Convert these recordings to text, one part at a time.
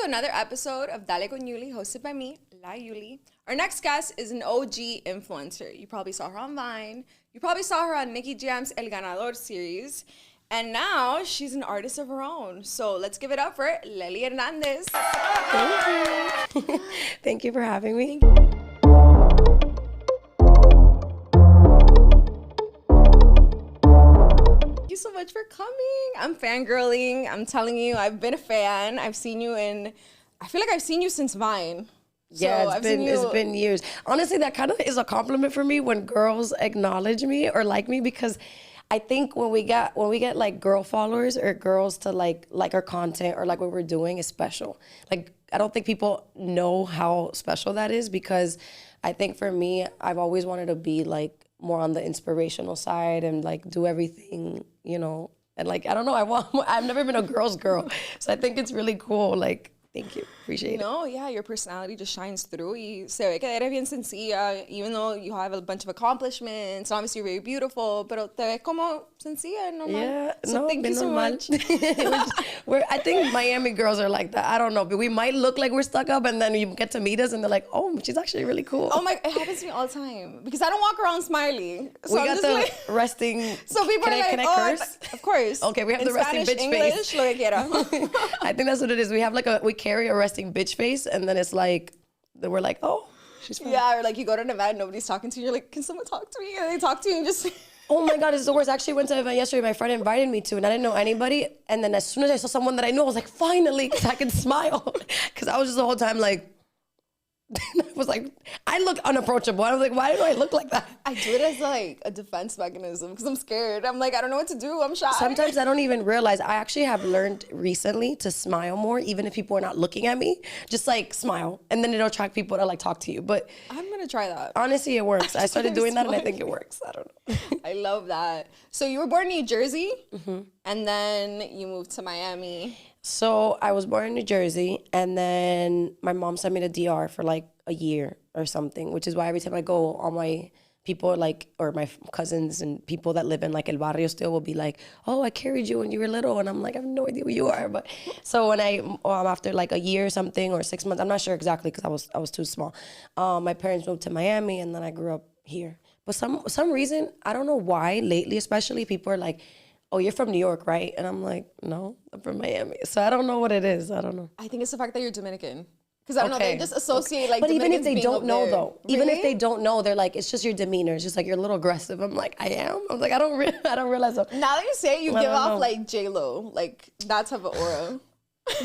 another episode of Dale con Yuli, hosted by me, La Yuli. Our next guest is an OG influencer. You probably saw her on Vine. You probably saw her on Nicky Jam's El Ganador series. And now she's an artist of her own. So let's give it up for Leli Hernandez. Thank you. Thank you for having me. Thank you so much for coming. I'm fangirling. I'm telling you, I've been a fan. I feel like I've seen you since Vine. Yeah, it's been years. Honestly, that kind of is a compliment for me when girls acknowledge me or like me, because I think when we get like girl followers or girls to like our content or like what we're doing is special. Like, I don't think people know how special that is, because I think for me, I've always wanted to be like more on the inspirational side and like do everything, you know. And like, I don't know, I've never been a girl's girl. So I think it's really cool. Like, thank you. Appreciate it. No, yeah, your personality just shines through. Y se ve que eres bien sencilla, even though you have a bunch of accomplishments. Obviously, you're very beautiful, pero te ves como sencilla, normal. Yeah, so no, thank you so much. I think Miami girls are like that. I don't know, but we might look like we're stuck up, and then you get to meet us, and they're like, "Oh, she's actually really cool." Oh my, it happens to me all the time because I don't walk around smiley. So we I'm got just the like, resting. So people are like, can I curse? Of course. Okay, we have in the resting Spanish, bitch English, face. Lo que quiera. I think that's what it is. We have we carry a resting bitch face, and then it's like, we're like, oh, she's fine. Yeah, or like you go to an event, nobody's talking to you. You're like, can someone talk to me? And they talk to you and just. Oh my God, it's the worst. I actually went to an event yesterday. My friend invited me to, and I didn't know anybody. And then as soon as I saw someone that I knew, I was like, finally, because I can smile. Because I was just the whole time like, I was like, I look unapproachable. I was like, why do I look like that? I do it as like a defense mechanism because I'm scared. I'm like, I don't know what to do. I'm shy. Sometimes I don't even realize. I actually have learned recently to smile more, even if people are not looking at me. Just like smile, and then it'll attract people to like talk to you. But I'm gonna try that. Honestly, it works. I started doing that, and I think it works. I don't know. I love that. So you were born in New Jersey, and then you moved to Miami. So I was born in New Jersey, and then my mom sent me to DR for like a year or something, which is why every time I go, all my people like, or my cousins and people that live in like El Barrio still will be like, oh, I carried you when you were little. And I'm like, I have no idea who you are. But so when after like a year or something, or 6 months, I'm not sure exactly because I was too small. My parents moved to Miami, and then I grew up here. But some reason, I don't know why, lately especially, people are like, oh, you're from New York, right? And I'm like, no, I'm from Miami. So I don't know what it is. I don't know. I think it's the fact that you're Dominican. Because I don't know, they just associate like. But Dominicans even if they don't know, though, really? even if they don't know, they're like, it's just your demeanor. It's just like you're a little aggressive. I'm like, I am. I'm like, I don't realize. Now that you say it, you give off like J-Lo, like that type of aura.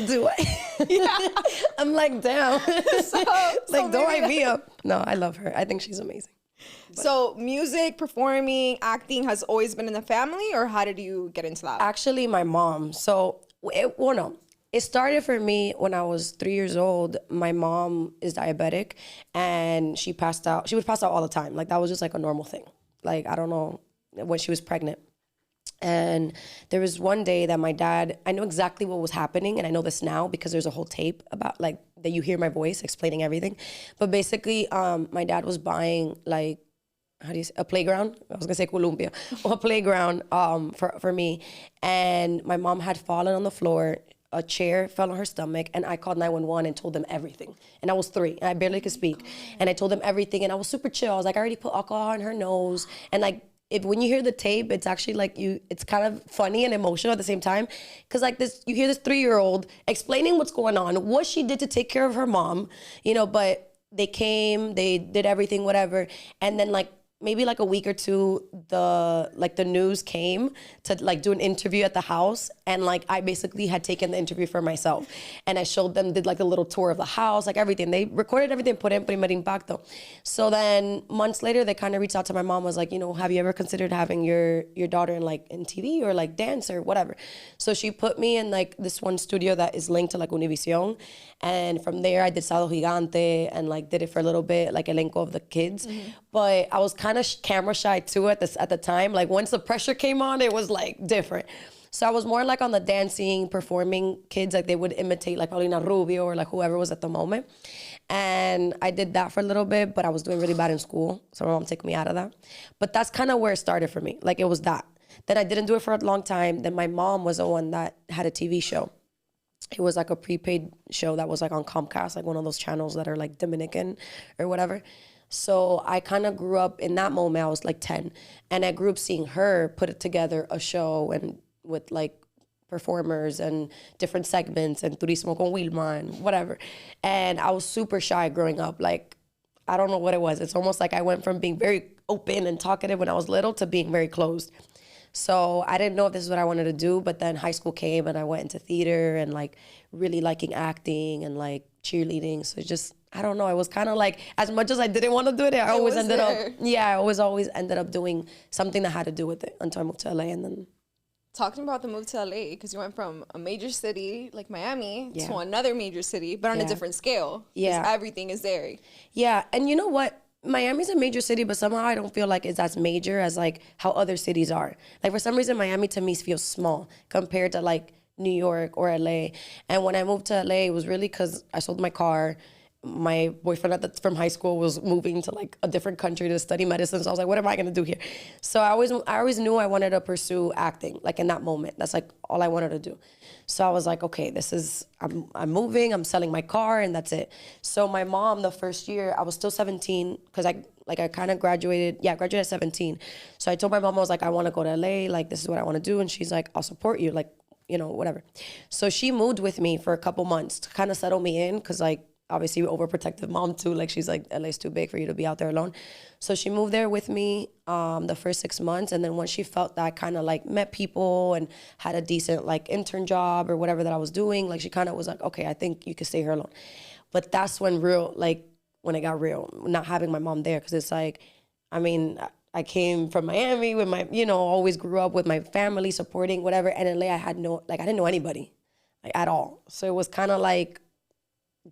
Do I? Yeah. I'm like, damn. Like, don't write me up. No, I love her. I think she's amazing. But. So music, performing, acting has always been in the family, or how did you get into that? Actually, my mom. So, it started for me when I was 3 years old. My mom is diabetic, and she passed out. She would pass out all the time. Like, that was just like a normal thing. Like, I don't know, when she was pregnant. And there was one day that my dad, I know exactly what was happening, and I know this now because there's a whole tape about like that you hear my voice explaining everything. But basically, my dad was buying like, how do you say, a playground? I was gonna say Columbia, or a playground for me. And my mom had fallen on the floor. A chair fell on her stomach, and I called 911 and told them everything. And I was 3, and I barely could speak. And I told them everything, and I was super chill. I was like, I already put alcohol in her nose. And like, when you hear the tape, it's actually like it's kind of funny and emotional at the same time. Because like this, you hear this 3-year-old explaining what's going on, what she did to take care of her mom, you know, but they came, they did everything, whatever. And then like, maybe like a week or two, the news came to like do an interview at the house, and like I basically had taken the interview for myself, and I showed them, did like a little tour of the house, like everything. They recorded everything, put in Primer Impacto. So then months later, they kind of reached out to my mom, was like, you know, have you ever considered having your daughter in TV or like dance or whatever? So she put me in like this one studio that is linked to like Univision, and from there I did Sado Gigante and like did it for a little bit, like elenco of the kids. But I was kind of camera shy too at the time. Like once the pressure came on, it was like different. So I was more like on the dancing, performing kids, like they would imitate like Paulina Rubio or like whoever was at the moment. And I did that for a little bit, but I was doing really bad in school. So my mom took me out of that. But that's kind of where it started for me. Like it was that. Then I didn't do it for a long time. Then my mom was the one that had a TV show. It was like a prepaid show that was like on Comcast, like one of those channels that are like Dominican or whatever. So I kind of grew up in that moment. I was like 10. And I grew up seeing her put together a show and with like performers and different segments and Turismo con Wilma and whatever. And I was super shy growing up. Like, I don't know what it was. It's almost like I went from being very open and talkative when I was little to being very closed. So I didn't know if this is what I wanted to do, but then high school came and I went into theater and like really liking acting and like cheerleading. So just, I don't know, it was kind of like, as much as I didn't want to do it, I always ended up, I always ended up doing something that had to do with it until I moved to LA. And then talking about the move to LA, because you went from a major city like Miami to another major city, but on a different scale. Yeah. Everything is there. Yeah. And you know what? Miami's a major city, but somehow I don't feel like it's as major as like how other cities are. Like for some reason, Miami to me feels small compared to like New York or LA. And when I moved to LA, it was really because I sold my car. My boyfriend from high school was moving to like a different country to study medicine. So I was like, what am I gonna do here? So I always knew I wanted to pursue acting, like in that moment. That's like all I wanted to do. So I was like, okay, I'm moving, I'm selling my car, and that's it. So my mom, the first year, I was still 17, because I kind of graduated at 17. So I told my mom, I was like, I want to go to LA, like this is what I want to do. And she's like, I'll support you, like, you know, whatever. So she moved with me for a couple months to kind of settle me in, because like, obviously overprotective mom too, like she's like, LA's too big for you to be out there alone. So she moved there with me the first 6 months. And then once she felt that I kind of like met people and had a decent like intern job or whatever that I was doing, like she kind of was like, okay, I think you could stay here alone. But that's when when it got real, not having my mom there. Cause it's like, I mean, I came from Miami with my, you know, always grew up with my family supporting whatever. And in LA, I didn't know anybody like at all. So it was kind of like,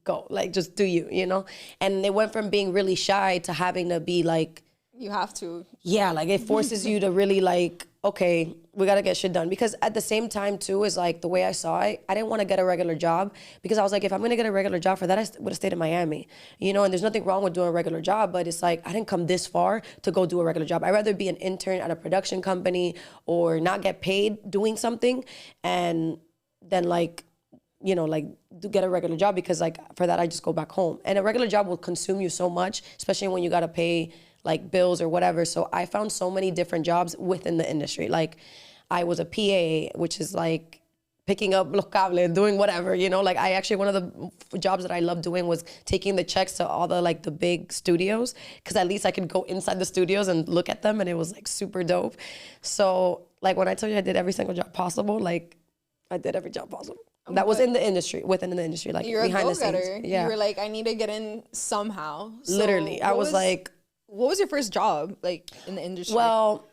go, like, just do you, you know? And it went from being really shy to having to be like, you have to. Yeah, like it forces you to really like, okay, we got to get shit done. Because at the same time too, is like the way I saw it, I didn't want to get a regular job, because I was like, if I'm going to get a regular job for that, I would have stayed in Miami, you know? And there's nothing wrong with doing a regular job, but it's like, I didn't come this far to go do a regular job. I'd rather be an intern at a production company or not get paid doing something, and then like, you know, like get a regular job, because like for that I just go back home. And a regular job will consume you so much, especially when you got to pay like bills or whatever. So I found so many different jobs within the industry. Like I was a PA, which is like picking up los cables, doing whatever, you know. Like I actually, one of the jobs that I loved doing was taking the checks to all the like the big studios, because at least I could go inside the studios and look at them, and it was like super dope. So like when I tell you I did every single job possible, like I did every job possible. That was in the industry, within the industry, like you're behind a the scenes. Yeah. You were like, I need to get in somehow. So literally, I was like, what was your first job like in the industry? Well,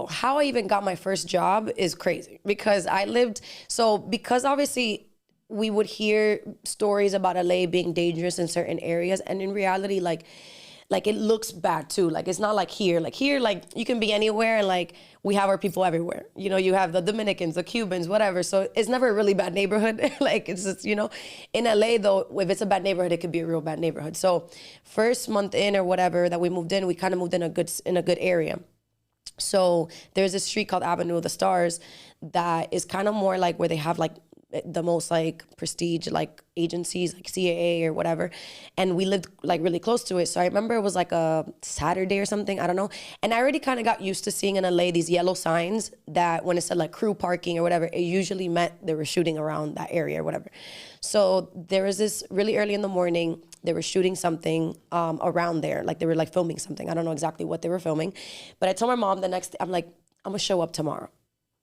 how I even got my first job is crazy, because because obviously we would hear stories about LA being dangerous in certain areas, and in reality, like it looks bad too. Like it's not like here. Like here, like you can be anywhere, and like we have our people everywhere. You know, you have the Dominicans, the Cubans, whatever. So it's never a really bad neighborhood. Like it's just, you know, in LA though, if it's a bad neighborhood, it could be a real bad neighborhood. So first month in or whatever that we moved in, we kind of moved in a good area. So there's this street called Avenue of the Stars that is kind of more like where they have like the most like prestige like agencies, like CAA or whatever, and we lived like really close to it. So I remember it was like a Saturday or something, I don't know, and I already kind of got used to seeing in LA these yellow signs that when it said like crew parking or whatever, it usually meant they were shooting around that area or whatever. So there was this really early in the morning, they were shooting something around there, like they were like filming something. I don't know exactly what they were filming, but I told my mom the next day, I'm like, I'm gonna show up tomorrow.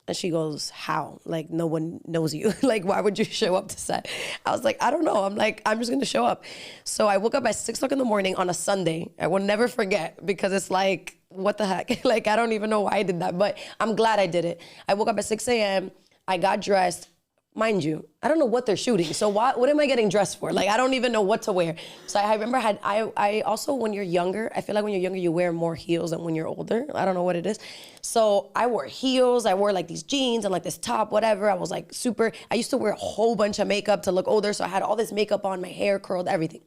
And she goes, how? Like, no one knows you. Like, why would you show up to set? I was like, I don't know. I'm like, I'm just going to show up. So I woke up at 6 o'clock in the morning on a Sunday. I will never forget, because it's like, what the heck? Like, I don't even know why I did that, but I'm glad I did it. I woke up at 6 a.m. I got dressed. Mind you, I don't know what they're shooting. So what am I getting dressed for? Like, I don't even know what to wear. So I remember I also, when you're younger, I feel like when you're younger, you wear more heels than when you're older. I don't know what it is. So I wore heels. I wore like these jeans and like this top, whatever. I was like I used to wear a whole bunch of makeup to look older. So I had all this makeup on, my hair curled, everything.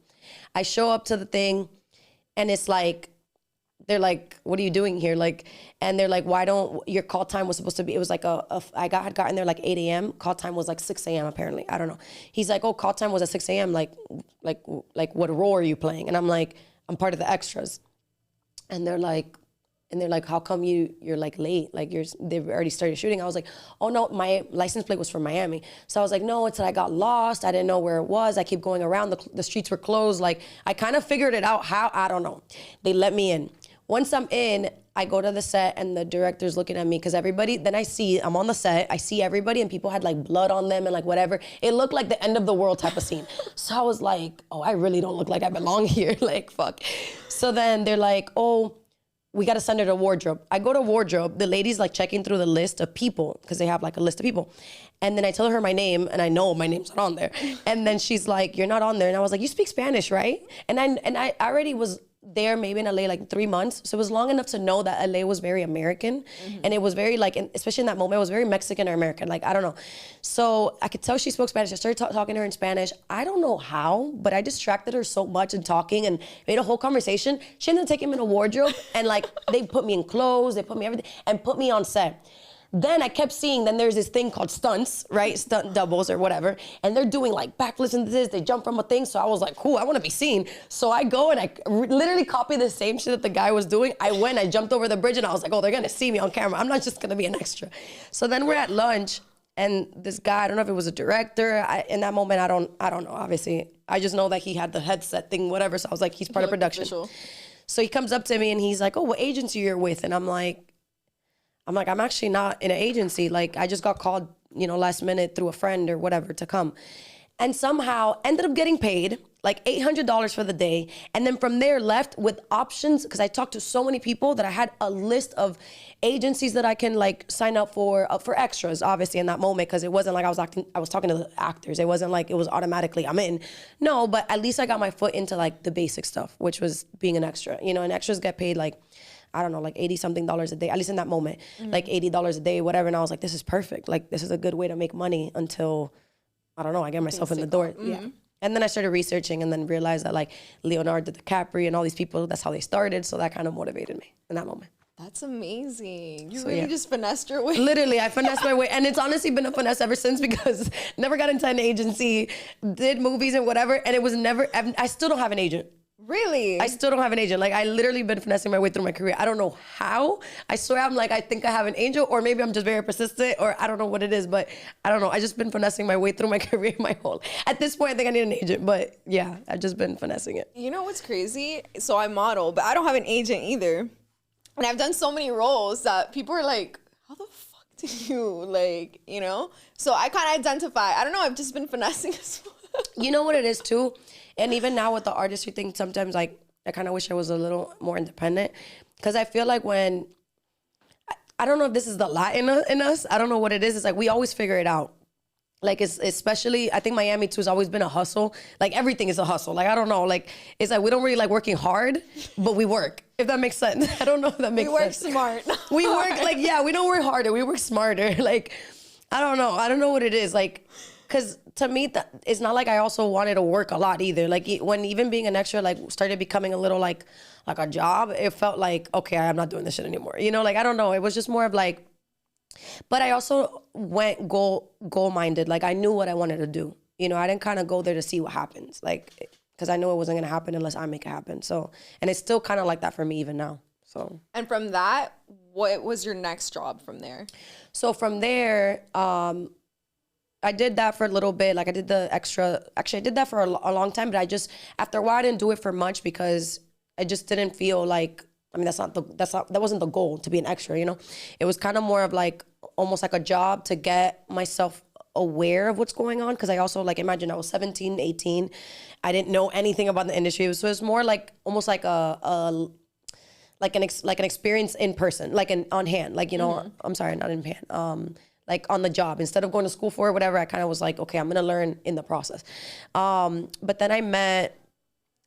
I show up to the thing, and it's like they're like, what are you doing here? Like, and they're like, why don't, your call time was supposed to be, it was like had gotten there like 8 a.m. Call time was like 6 a.m. apparently. I don't know. He's like, oh, call time was at 6 a.m. Like what role are you playing? And I'm like, I'm part of the extras. And they're like, how come you're like late? Like they've already started shooting. I was like, oh no, my license plate was from Miami. So I was like, no, it's that I got lost. I didn't know where it was. I keep going around. The streets were closed. Like I kind of figured it out how, I don't know. They let me in. Once I'm in, I go to the set and the director's looking at me because everybody, then I'm on the set, I see everybody and people had like blood on them and like whatever. It looked like the end of the world type of scene. So I was like, oh, I really don't look like I belong here. Like, fuck. So then they're like, oh, we got to send her to wardrobe. I go to wardrobe. The lady's like checking through the list of people because they have like a list of people. And then I tell her my name and I know my name's not on there. And then she's like, you're not on there. And I was like, you speak Spanish, right? And I already was there maybe in LA like 3 months. So it was long enough to know that LA was very American. And it was very like, especially in that moment, it was very Mexican or American. Like, I don't know. So I could tell she spoke Spanish. I started talking to her in Spanish. I don't know how, but I distracted her so much in talking and made a whole conversation. She ended up taking me to wardrobe and like, they put me in clothes, they put me everything and put me on set. Then I kept seeing, then there's this thing called stunts, right? Stunt doubles or whatever. And they're doing like backflips and this, they jump from a thing. So I was like, cool, I wanna be seen. So I go and I literally copy the same shit that the guy was doing. I jumped over the bridge and I was like, oh, they're gonna see me on camera. I'm not just gonna be an extra. So then we're at lunch and this guy, I don't know if it was a director. In that moment, I don't know, obviously. I just know that he had the headset thing, whatever. So I was like, he's part of production. Official. So he comes up to me and he's like, oh, what agency you're with? And I'm like, I'm actually not in an agency. Like, I just got called, last minute through a friend or whatever to come. And somehow ended up getting paid like $800 for the day. And then from there left with options, because I talked to so many people that I had a list of agencies that I can like sign up for extras, obviously in that moment, because it wasn't like I was talking to the actors. It wasn't like it was automatically I'm in. No, but at least I got my foot into like the basic stuff, which was being an extra, and extras get paid like, I don't know, like $80-something a day, at least in that moment, like $80 a day, whatever. And I was like, this is perfect. Like, this is a good way to make money until, I don't know, I get myself in the door. Yeah. And then I started researching and then realized that like Leonardo DiCaprio and all these people, that's how they started. So that kind of motivated me in that moment. That's amazing. You really just finessed your way. Literally, I finessed my way. And it's honestly been a finesse ever since because never got into an agency, did movies and whatever. And it was never, I still don't have an agent. Really? I still don't have an agent. Like, I literally been finessing my way through my career. I don't know how. I swear I'm like, I think I have an angel, or maybe I'm just very persistent, or I don't know what it is, but I don't know. I just been finessing my way through my career at this point, I think I need an agent, but yeah, I've just been finessing it. You know what's crazy? So I model, but I don't have an agent either. And I've done so many roles that people are like, how the fuck do you, like, So I kind of identify. I don't know, I've just been finessing as well. You know what it is too? And even now with the artistry thing, sometimes like I kind of wish I was a little more independent, because I feel like when, I don't know if this is the lot in us, I don't know what it is. It's like we always figure it out. Like it's especially, I think Miami too has always been a hustle. Like everything is a hustle. Like, I don't know, like it's like we don't really like working hard, but we work, if that makes sense. I don't know if that makes sense. We work smart. We work like, yeah, we don't work harder, we work smarter. Like, I don't know what it is. Like, because to me, it's not like I also wanted to work a lot either. Like when even being an extra, like started becoming a little like a job, it felt like, okay, I'm not doing this shit anymore. Like, I don't know. It was just more of like, but I also went goal-minded. Like I knew what I wanted to do. I didn't kind of go there to see what happens. Like, because I knew it wasn't going to happen unless I make it happen. So, and it's still kind of like that for me even now. So. And from that, what was your next job from there? So from there, I did that for a little bit. Like I did the extra, actually I did that for a long time, but after a while I didn't do it for much because I just didn't feel like, I mean, that wasn't the goal to be an extra, It was kind of more of like, almost like a job to get myself aware of what's going on. Cause I also like, imagine I was 17, 18. I didn't know anything about the industry. So it was more like, almost like an experience in person, like on hand, like, I'm sorry, not in hand. Like on the job, instead of going to school for it, whatever, I kind of was like, okay, I'm going to learn in the process. But then I met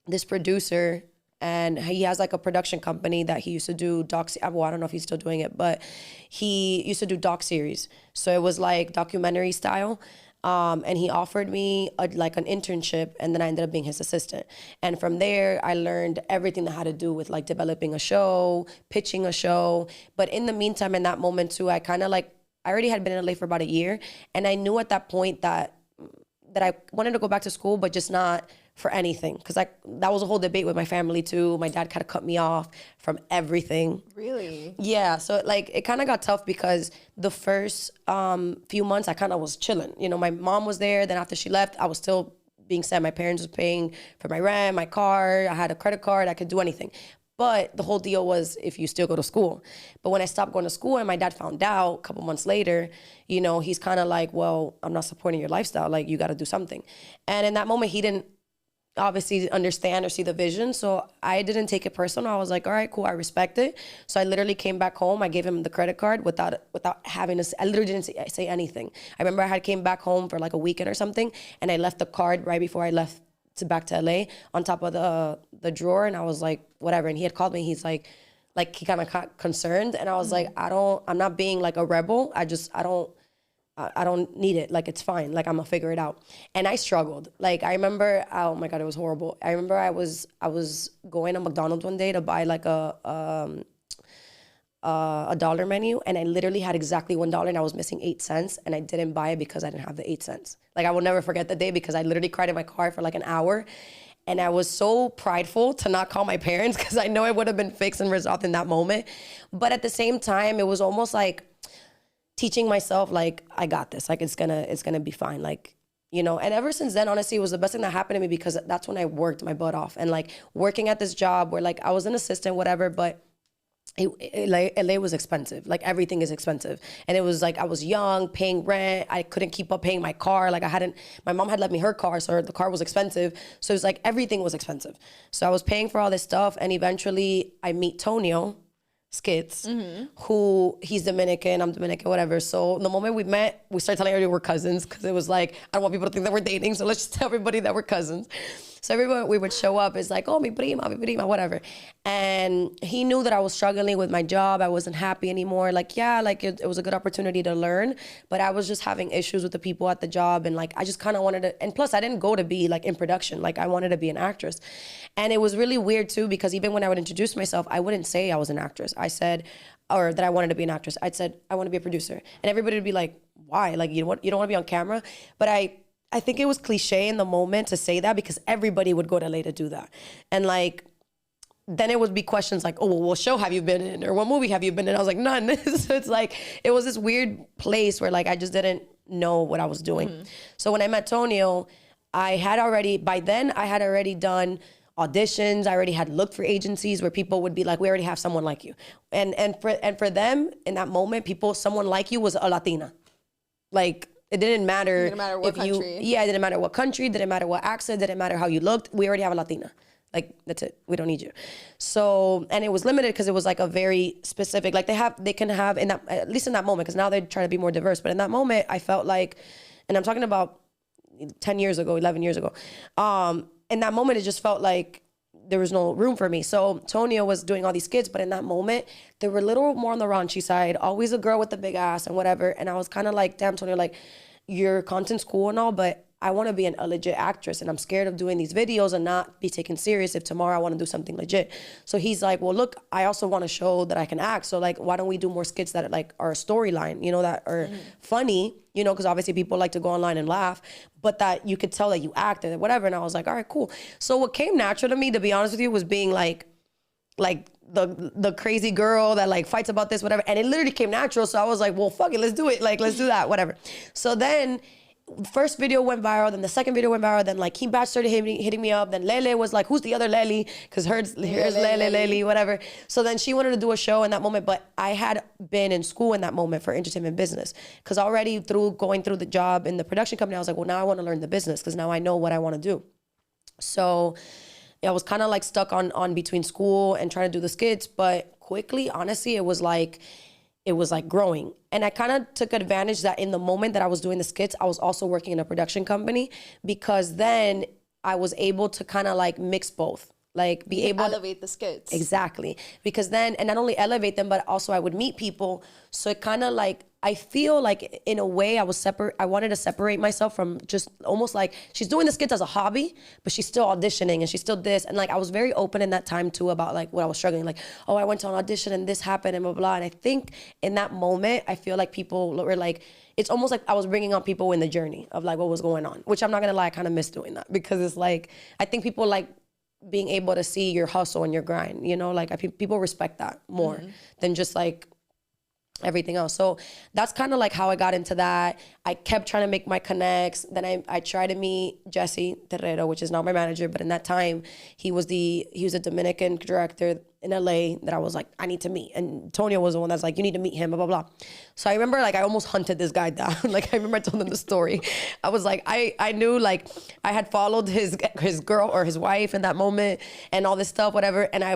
this producer and he has like a production company that he used to do well, I don't know if he's still doing it, but he used to do doc series. So it was like documentary style. And he offered me like an internship, and then I ended up being his assistant. And from there, I learned everything that had to do with like developing a show, pitching a show. But in the meantime, in that moment too, I kind of like, I already had been in LA for about a year, and I knew at that point that I wanted to go back to school, but just not for anything. Because that was a whole debate with my family too. My dad kind of cut me off from everything. Really? Yeah, so like it kind of got tough because the first few months I kind of was chilling. You know, my mom was there. Then after she left, I was still being sad. My parents was paying for my rent, my car. I had a credit card. I could do anything. But the whole deal was if you still go to school. But when I stopped going to school and my dad found out a couple months later, you know, he's kind of like, well, I'm not supporting your lifestyle. Like, you got to do something. And in that moment, he didn't obviously understand or see the vision. So I didn't take it personal. I was like, all right, cool, I respect it. So I literally came back home. I gave him the credit card without having to, I literally didn't say anything. I remember I had came back home for like a weekend or something, and I left the card right before I left back to LA on top of the drawer, and I was like, whatever. And he had called me. He's like he kind of got concerned, and I was like, I'm not being like a rebel. I don't need it. Like, it's fine. Like, I'm gonna figure it out. And I struggled. Like, I remember, oh my God, it was horrible. I remember I was going to McDonald's one day to buy like a dollar menu, and I literally had exactly $1 and I was missing 8 cents, and I didn't buy it because I didn't have the 8 cents. Like, I will never forget the day because I literally cried in my car for like an hour, and I was so prideful to not call my parents because I know it would have been fixed and resolved in that moment. But at the same time, it was almost like teaching myself, like, I got this, like, it's gonna be fine, like, you know. And ever since then, honestly, it was the best thing that happened to me because that's when I worked my butt off. And like working at this job where like I was an assistant, whatever, but LA was expensive. Like, everything is expensive. And it was like, I was young, paying rent. I couldn't keep up paying my car. Like, my mom had lent me her car, so the car was expensive. So it was like, everything was expensive. So I was paying for all this stuff. And eventually I meet Tonio Skits, who, he's Dominican, I'm Dominican, whatever. So the moment we met, we started telling everybody we're cousins because it was like, I don't want people to think that we're dating, so let's just tell everybody that we're cousins. So everyone we would show up is like, oh, mi prima, whatever. And he knew that I was struggling with my job. I wasn't happy anymore. Like, yeah, like it was a good opportunity to learn, but I was just having issues with the people at the job. And like, I just kind of wanted to, and plus I didn't go to be like in production. Like, I wanted to be an actress. And it was really weird too, because even when I would introduce myself, I wouldn't say I was an actress. I said, or that I wanted to be an actress. I'd said, I want to be a producer. And everybody would be like, why? Like, you don't want to be on camera? But I think it was cliche in the moment to say that because everybody would go to LA to do that. And like, then it would be questions like, oh, well, what show have you been in? Or what movie have you been in? I was like, none. So it's like, it was this weird place where like, I just didn't know what I was doing. So when I met Tonio, by then I had already done auditions. I already had looked for agencies where people would be like, we already have someone like you. And for them in that moment, someone like you was a Latina. Like, it didn't matter. What country. It didn't matter what country, didn't matter what accent, didn't matter how you looked. We already have a Latina. Like, that's it. We don't need you. So, and it was limited because it was like a very specific, like they can have in that, at least in that moment, because now they're trying to be more diverse. But in that moment, I felt like, and I'm talking about 10 years ago, 11 years ago. In that moment, it just felt like there was no room for me. So Tonio was doing all these skits, but in that moment, they were a little more on the raunchy side, always a girl with a big ass and whatever. And I was kind of like, damn, Tonio, like, your content's cool and all, but I want to be a legit actress, and I'm scared of doing these videos and not be taken serious if tomorrow I want to do something legit. So he's like, well, look, I also want to show that I can act. So like, why don't we do more skits that like are a storyline, you know, that are funny, you know, because obviously people like to go online and laugh, but that you could tell that you act and whatever. And I was like, all right, cool. So what came natural to me, to be honest with you, was being like the crazy girl that like fights about this, whatever. And it literally came natural. So I was like, well, fuck it, let's do it. Like, let's do that, whatever. So then first video went viral, then the second video went viral, then like Kim Batch started hitting me up, then Lele was like, who's the other Leli? Because here's Lele, whatever. So then she wanted to do a show in that moment, but I had been in school in that moment for entertainment business. Because already going through the job in the production company, I was like, well, now I want to learn the business because now I know what I want to do. So I was kind of like stuck on between school and trying to do the skits, but quickly, honestly, it was like growing. And I kind of took advantage that in the moment that I was doing the skits, I was also working in a production company, because then I was able to kind of like mix both. Like be able to elevate the skits. Exactly. Because then, and not only elevate them, but also I would meet people. So it kind of like, I feel like in a way I wanted to separate myself from just almost like she's doing the skits as a hobby, but she's still auditioning and she's still this. And like, I was very open in that time too about like what I was struggling. Like, oh, I went to an audition and this happened and blah, blah. And I think in that moment, I feel like people were like, it's almost like I was bringing on people in the journey of like what was going on, which I'm not gonna lie, I kind of miss doing that because it's like, I think people like being able to see your hustle and your grind, you know, like people respect that more than just like everything else. So that's kind of like how I got into that. I kept trying to make my connects. Then I tried to meet Jesse Terrero, which is now my manager, but in that time he was a Dominican director in LA that I was like, I need to meet. And Tonio was the one that's like, you need to meet him, blah, blah, blah. So I remember like I almost hunted this guy down. Like I remember I told him the story. I was like, I knew like I had followed his girl or his wife in that moment and all this stuff, whatever. And I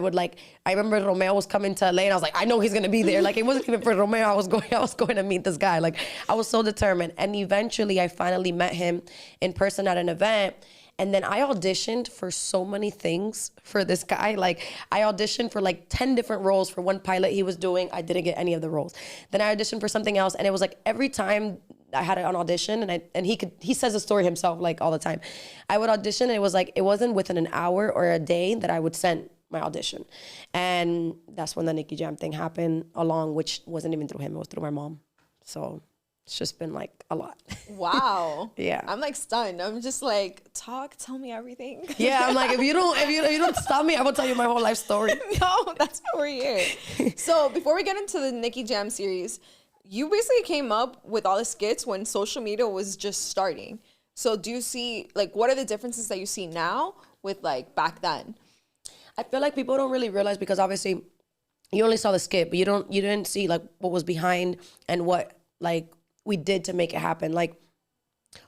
remember Romeo was coming to LA and I was like, I know he's gonna be there. Like it wasn't even for Romeo. I was going to meet this guy. Like I was so determined. And eventually I finally met him in person at an event. And then I auditioned for so many things for this guy. Like I auditioned for like 10 different roles for one pilot he was doing. I didn't get any of the roles. Then I auditioned for something else. And it was like every time I had an audition and he says the story himself like all the time. I would audition and it was like, it wasn't within an hour or a day that I would send my audition. And that's when the Nicky Jam thing happened along, which wasn't even through him, it was through my mom. So it's just been like a lot. Wow. Yeah. I'm like stunned. I'm just like, tell me everything. Yeah, I'm like, if you don't stop me, I will tell you my whole life story. No, that's why we're here. So before we get into the Nicky Jam series, you basically came up with all the skits when social media was just starting. So do you see, like, what are the differences that you see now with like back then? I feel like people don't really realize because obviously you only saw the skit, but you didn't see like what was behind and what like we did to make it happen. Like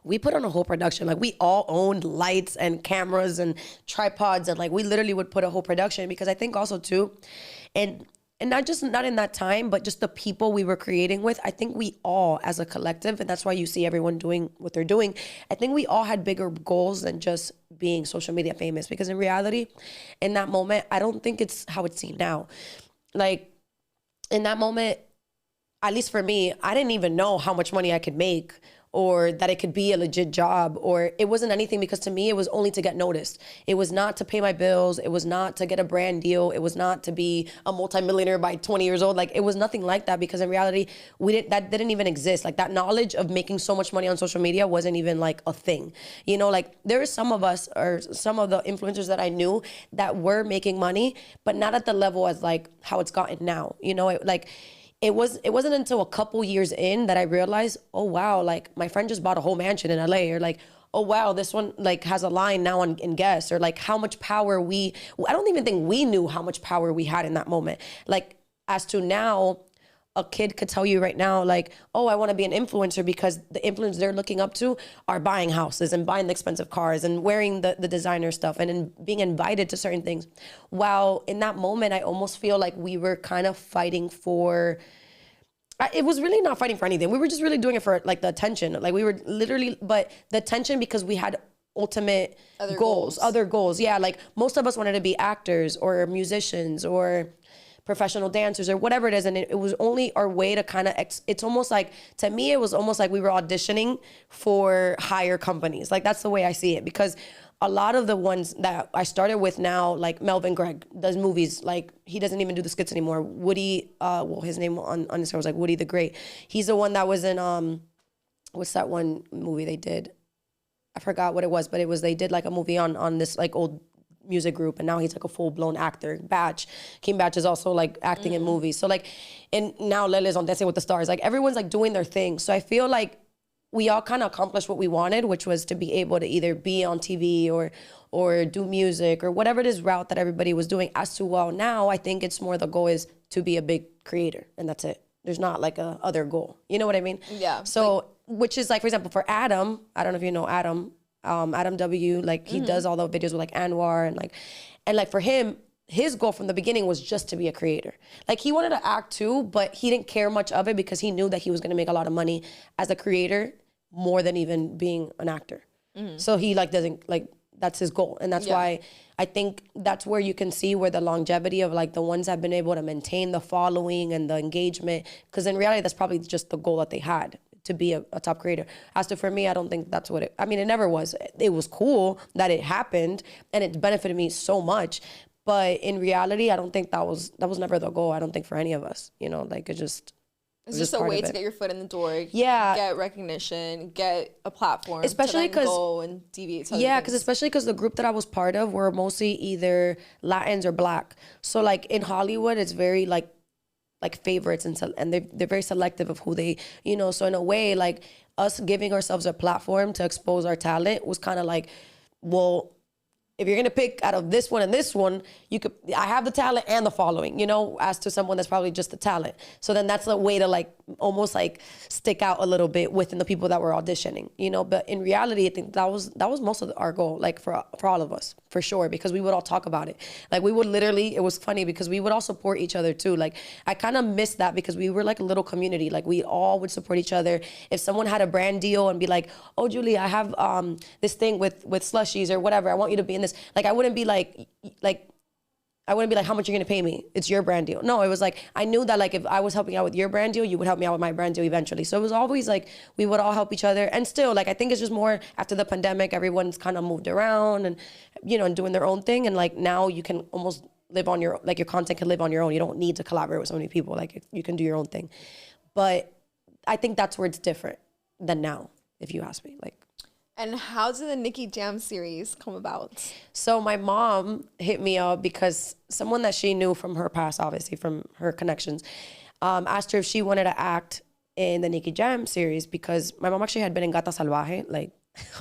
we put on a whole production. Like we all owned lights and cameras and tripods and like we literally would put a whole production because I think also too, and not in that time, but just the people we were creating with, I think we all as a collective, and that's why you see everyone doing what they're doing, I think we all had bigger goals than just being social media famous because in reality, in that moment, I don't think it's how it's seen now. Like in that moment, at least for me, I didn't even know how much money I could make or that it could be a legit job, or it wasn't anything because to me, it was only to get noticed. It was not to pay my bills. It was not to get a brand deal. It was not to be a multimillionaire by 20 years old. Like it was nothing like that because in reality, that didn't even exist. Like that knowledge of making so much money on social media wasn't even like a thing. You know, like there is some of us or some of the influencers that I knew that were making money, but not at the level as like how it's gotten now. You know, it wasn't until a couple years in that I realized, oh wow, like my friend just bought a whole mansion in LA, or like, oh wow, this one like has a line now in Guess, or like how much power I don't even think we knew how much power we had in that moment. Like as to now, a kid could tell you right now, like, oh, I want to be an influencer because the influencers they're looking up to are buying houses and buying the expensive cars and wearing the designer stuff and being invited to certain things. While in that moment, I almost feel like we were kind of fighting for, it was really not fighting for anything. We were just really doing it for like the attention. Like we were literally, but the attention because we had ultimate other goals. Yeah, like most of us wanted to be actors or musicians or professional dancers or whatever it is, and it was only our way to kind of it's almost like, to me it was almost like we were auditioning for higher companies. Like that's the way I see it, because a lot of the ones that I started with now, like Melvin Gregg does movies, like he doesn't even do the skits anymore. Woody, his name on Instagram was like Woody the Great. He's the one that was in what's that one movie they did? I forgot what it was, but they did like a movie on this like old music group, and now he's like a full-blown actor. King Batch is also like acting in movies. So like, and now Lele's on Dancing with the Stars. Like everyone's like doing their thing. So I feel like we all kind of accomplished what we wanted, which was to be able to either be on TV or do music or whatever it is route that everybody was doing. As to now I think it's more the goal is to be a big creator, and that's it. There's not like a other goal. You know what I mean? Yeah. So like, which is like, for example, for Adam, I don't know if you know Adam W, like he does all the videos with like Anwar and like for him, his goal from the beginning was just to be a creator. Like he wanted to act too, but he didn't care much of it because he knew that he was going to make a lot of money as a creator more than even being an actor. So he like doesn't like that's his goal. And that's why I think that's where you can see where the longevity of like the ones that have been able to maintain the following and the engagement, because in reality, that's probably just the goal that they had, to be a top creator. As to for me, I don't think that's what I mean, it never was. It was cool that it happened and it benefited me so much. But in reality, I don't think that was never the goal. I don't think for any of us, you know, like it's just a way to get your foot in the door. Yeah. Get recognition, get a platform. Especially because go and deviate to especially because the group that I was part of were mostly either Latins or Black. So like in Hollywood, it's very like favorites and they're very selective of who they, you know. So in a way, like us giving ourselves a platform to expose our talent was kind of like, well, if you're gonna pick out of this one and this one, I have the talent and the following, you know, as to someone that's probably just the talent. So then that's a way to like almost like stick out a little bit within the people that were auditioning, you know. But in reality, I think that was most of our goal, like for all of us, for sure, because we would all talk about it. Like we would literally, it was funny because we would all support each other too. Like I kind of missed that because we were like a little community. Like we all would support each other. If someone had a brand deal and be like, oh, Julie, I have this thing with slushies or whatever, I want you to be in this. Like I wouldn't be like how much you're gonna pay me? It's your brand deal. No, it was like I knew that like if I was helping out with your brand deal, you would help me out with my brand deal eventually. So it was always like we would all help each other. And still, like I think it's just more after the pandemic, everyone's kind of moved around and you know and doing their own thing. And like now you can almost live on your content can live on your own. You don't need to collaborate with so many people. Like you can do your own thing. But I think that's where it's different than now, if you ask me. Like. And how did the Nicky Jam series come about? So my mom hit me up because someone that she knew from her past, obviously from her connections, asked her if she wanted to act in the Nicky Jam series because my mom actually had been in Gata Salvaje like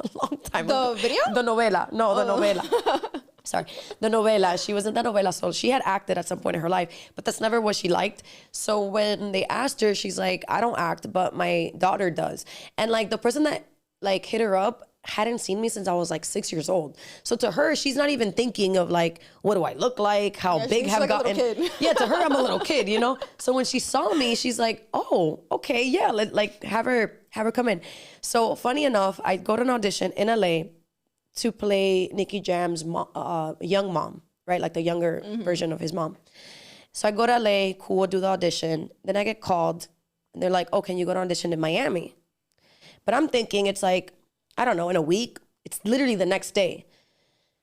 a long time ago. The video? The novela. No, the novela. Sorry. The novela. She was in the novela, so she had acted at some point in her life, but that's never what she liked. So when they asked her, she's like, I don't act, but my daughter does. And like the person that like hit her up hadn't seen me since I was like 6 years old. So to her, she's not even thinking of like, what do I look like? How big have I gotten? Yeah, to her, I'm a little kid, you know? So when she saw me, she's like, oh, okay, yeah, like have her come in. So funny enough, I go to an audition in LA to play Nicky Jam's young mom, right? Like the younger version of his mom. So I go to LA, cool, do the audition. Then I get called and they're like, oh, can you go to audition in Miami? But I'm thinking it's like, I don't know, in a week. It's literally the next day.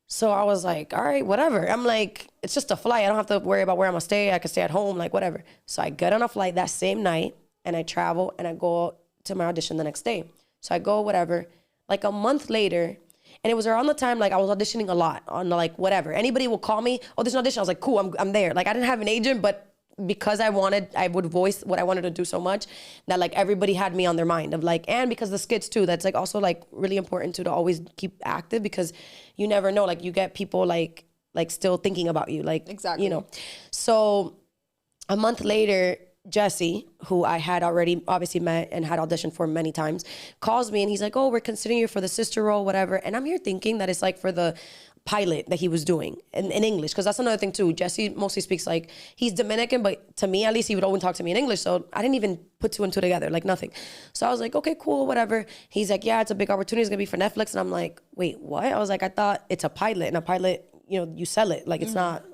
So I was like, all right, whatever. I'm like, it's just a flight. I don't have to worry about where I'm gonna stay. I can stay at home, like whatever. So I get on a flight that same night and I travel and I go to my audition the next day. So I go, whatever. Like a month later, and it was around the time like I was auditioning a lot on like whatever. Anybody will call me, oh, there's an audition. I was like, cool, I'm there. Like I didn't have an agent, but because I would voice what I wanted to do so much that like everybody had me on their mind of like, and because the skits too, that's like also like really important too, to always keep active because you never know, like you get people like still thinking about you, like, exactly, you know. So a month later, Jesse, who I had already obviously met and had auditioned for many times, calls me and he's like, oh, we're considering you for the sister role, whatever. And I'm here thinking that it's like for the pilot that he was doing in English, because that's another thing too. Jesse mostly speaks like, he's Dominican, but to me at least he would always talk to me in English, so I didn't even put two and two together, like nothing. So I was like, okay, cool, whatever. He's like, yeah, it's a big opportunity, it's gonna be for Netflix. And I'm like, wait, what? I was like, I thought it's a pilot, and a pilot, you know, you sell it, like it's not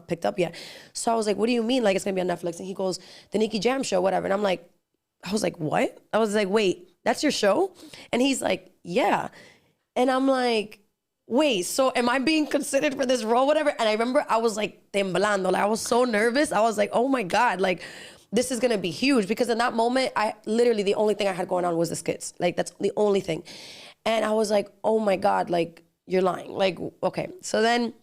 picked up yet. So I was like, what do you mean like it's gonna be on Netflix? And he goes, the Nicky Jam show, whatever. And I was like, what? I was like, wait, that's your show? And he's like, yeah. And I'm like, wait, so am I being considered for this role, whatever? And I remember I was like temblando, like I was so nervous. I was like, oh my God, like this is gonna be huge. Because in that moment, I literally, the only thing I had going on was the skits. Like that's the only thing. And I was like, oh my God, like you're lying. Like, okay. So then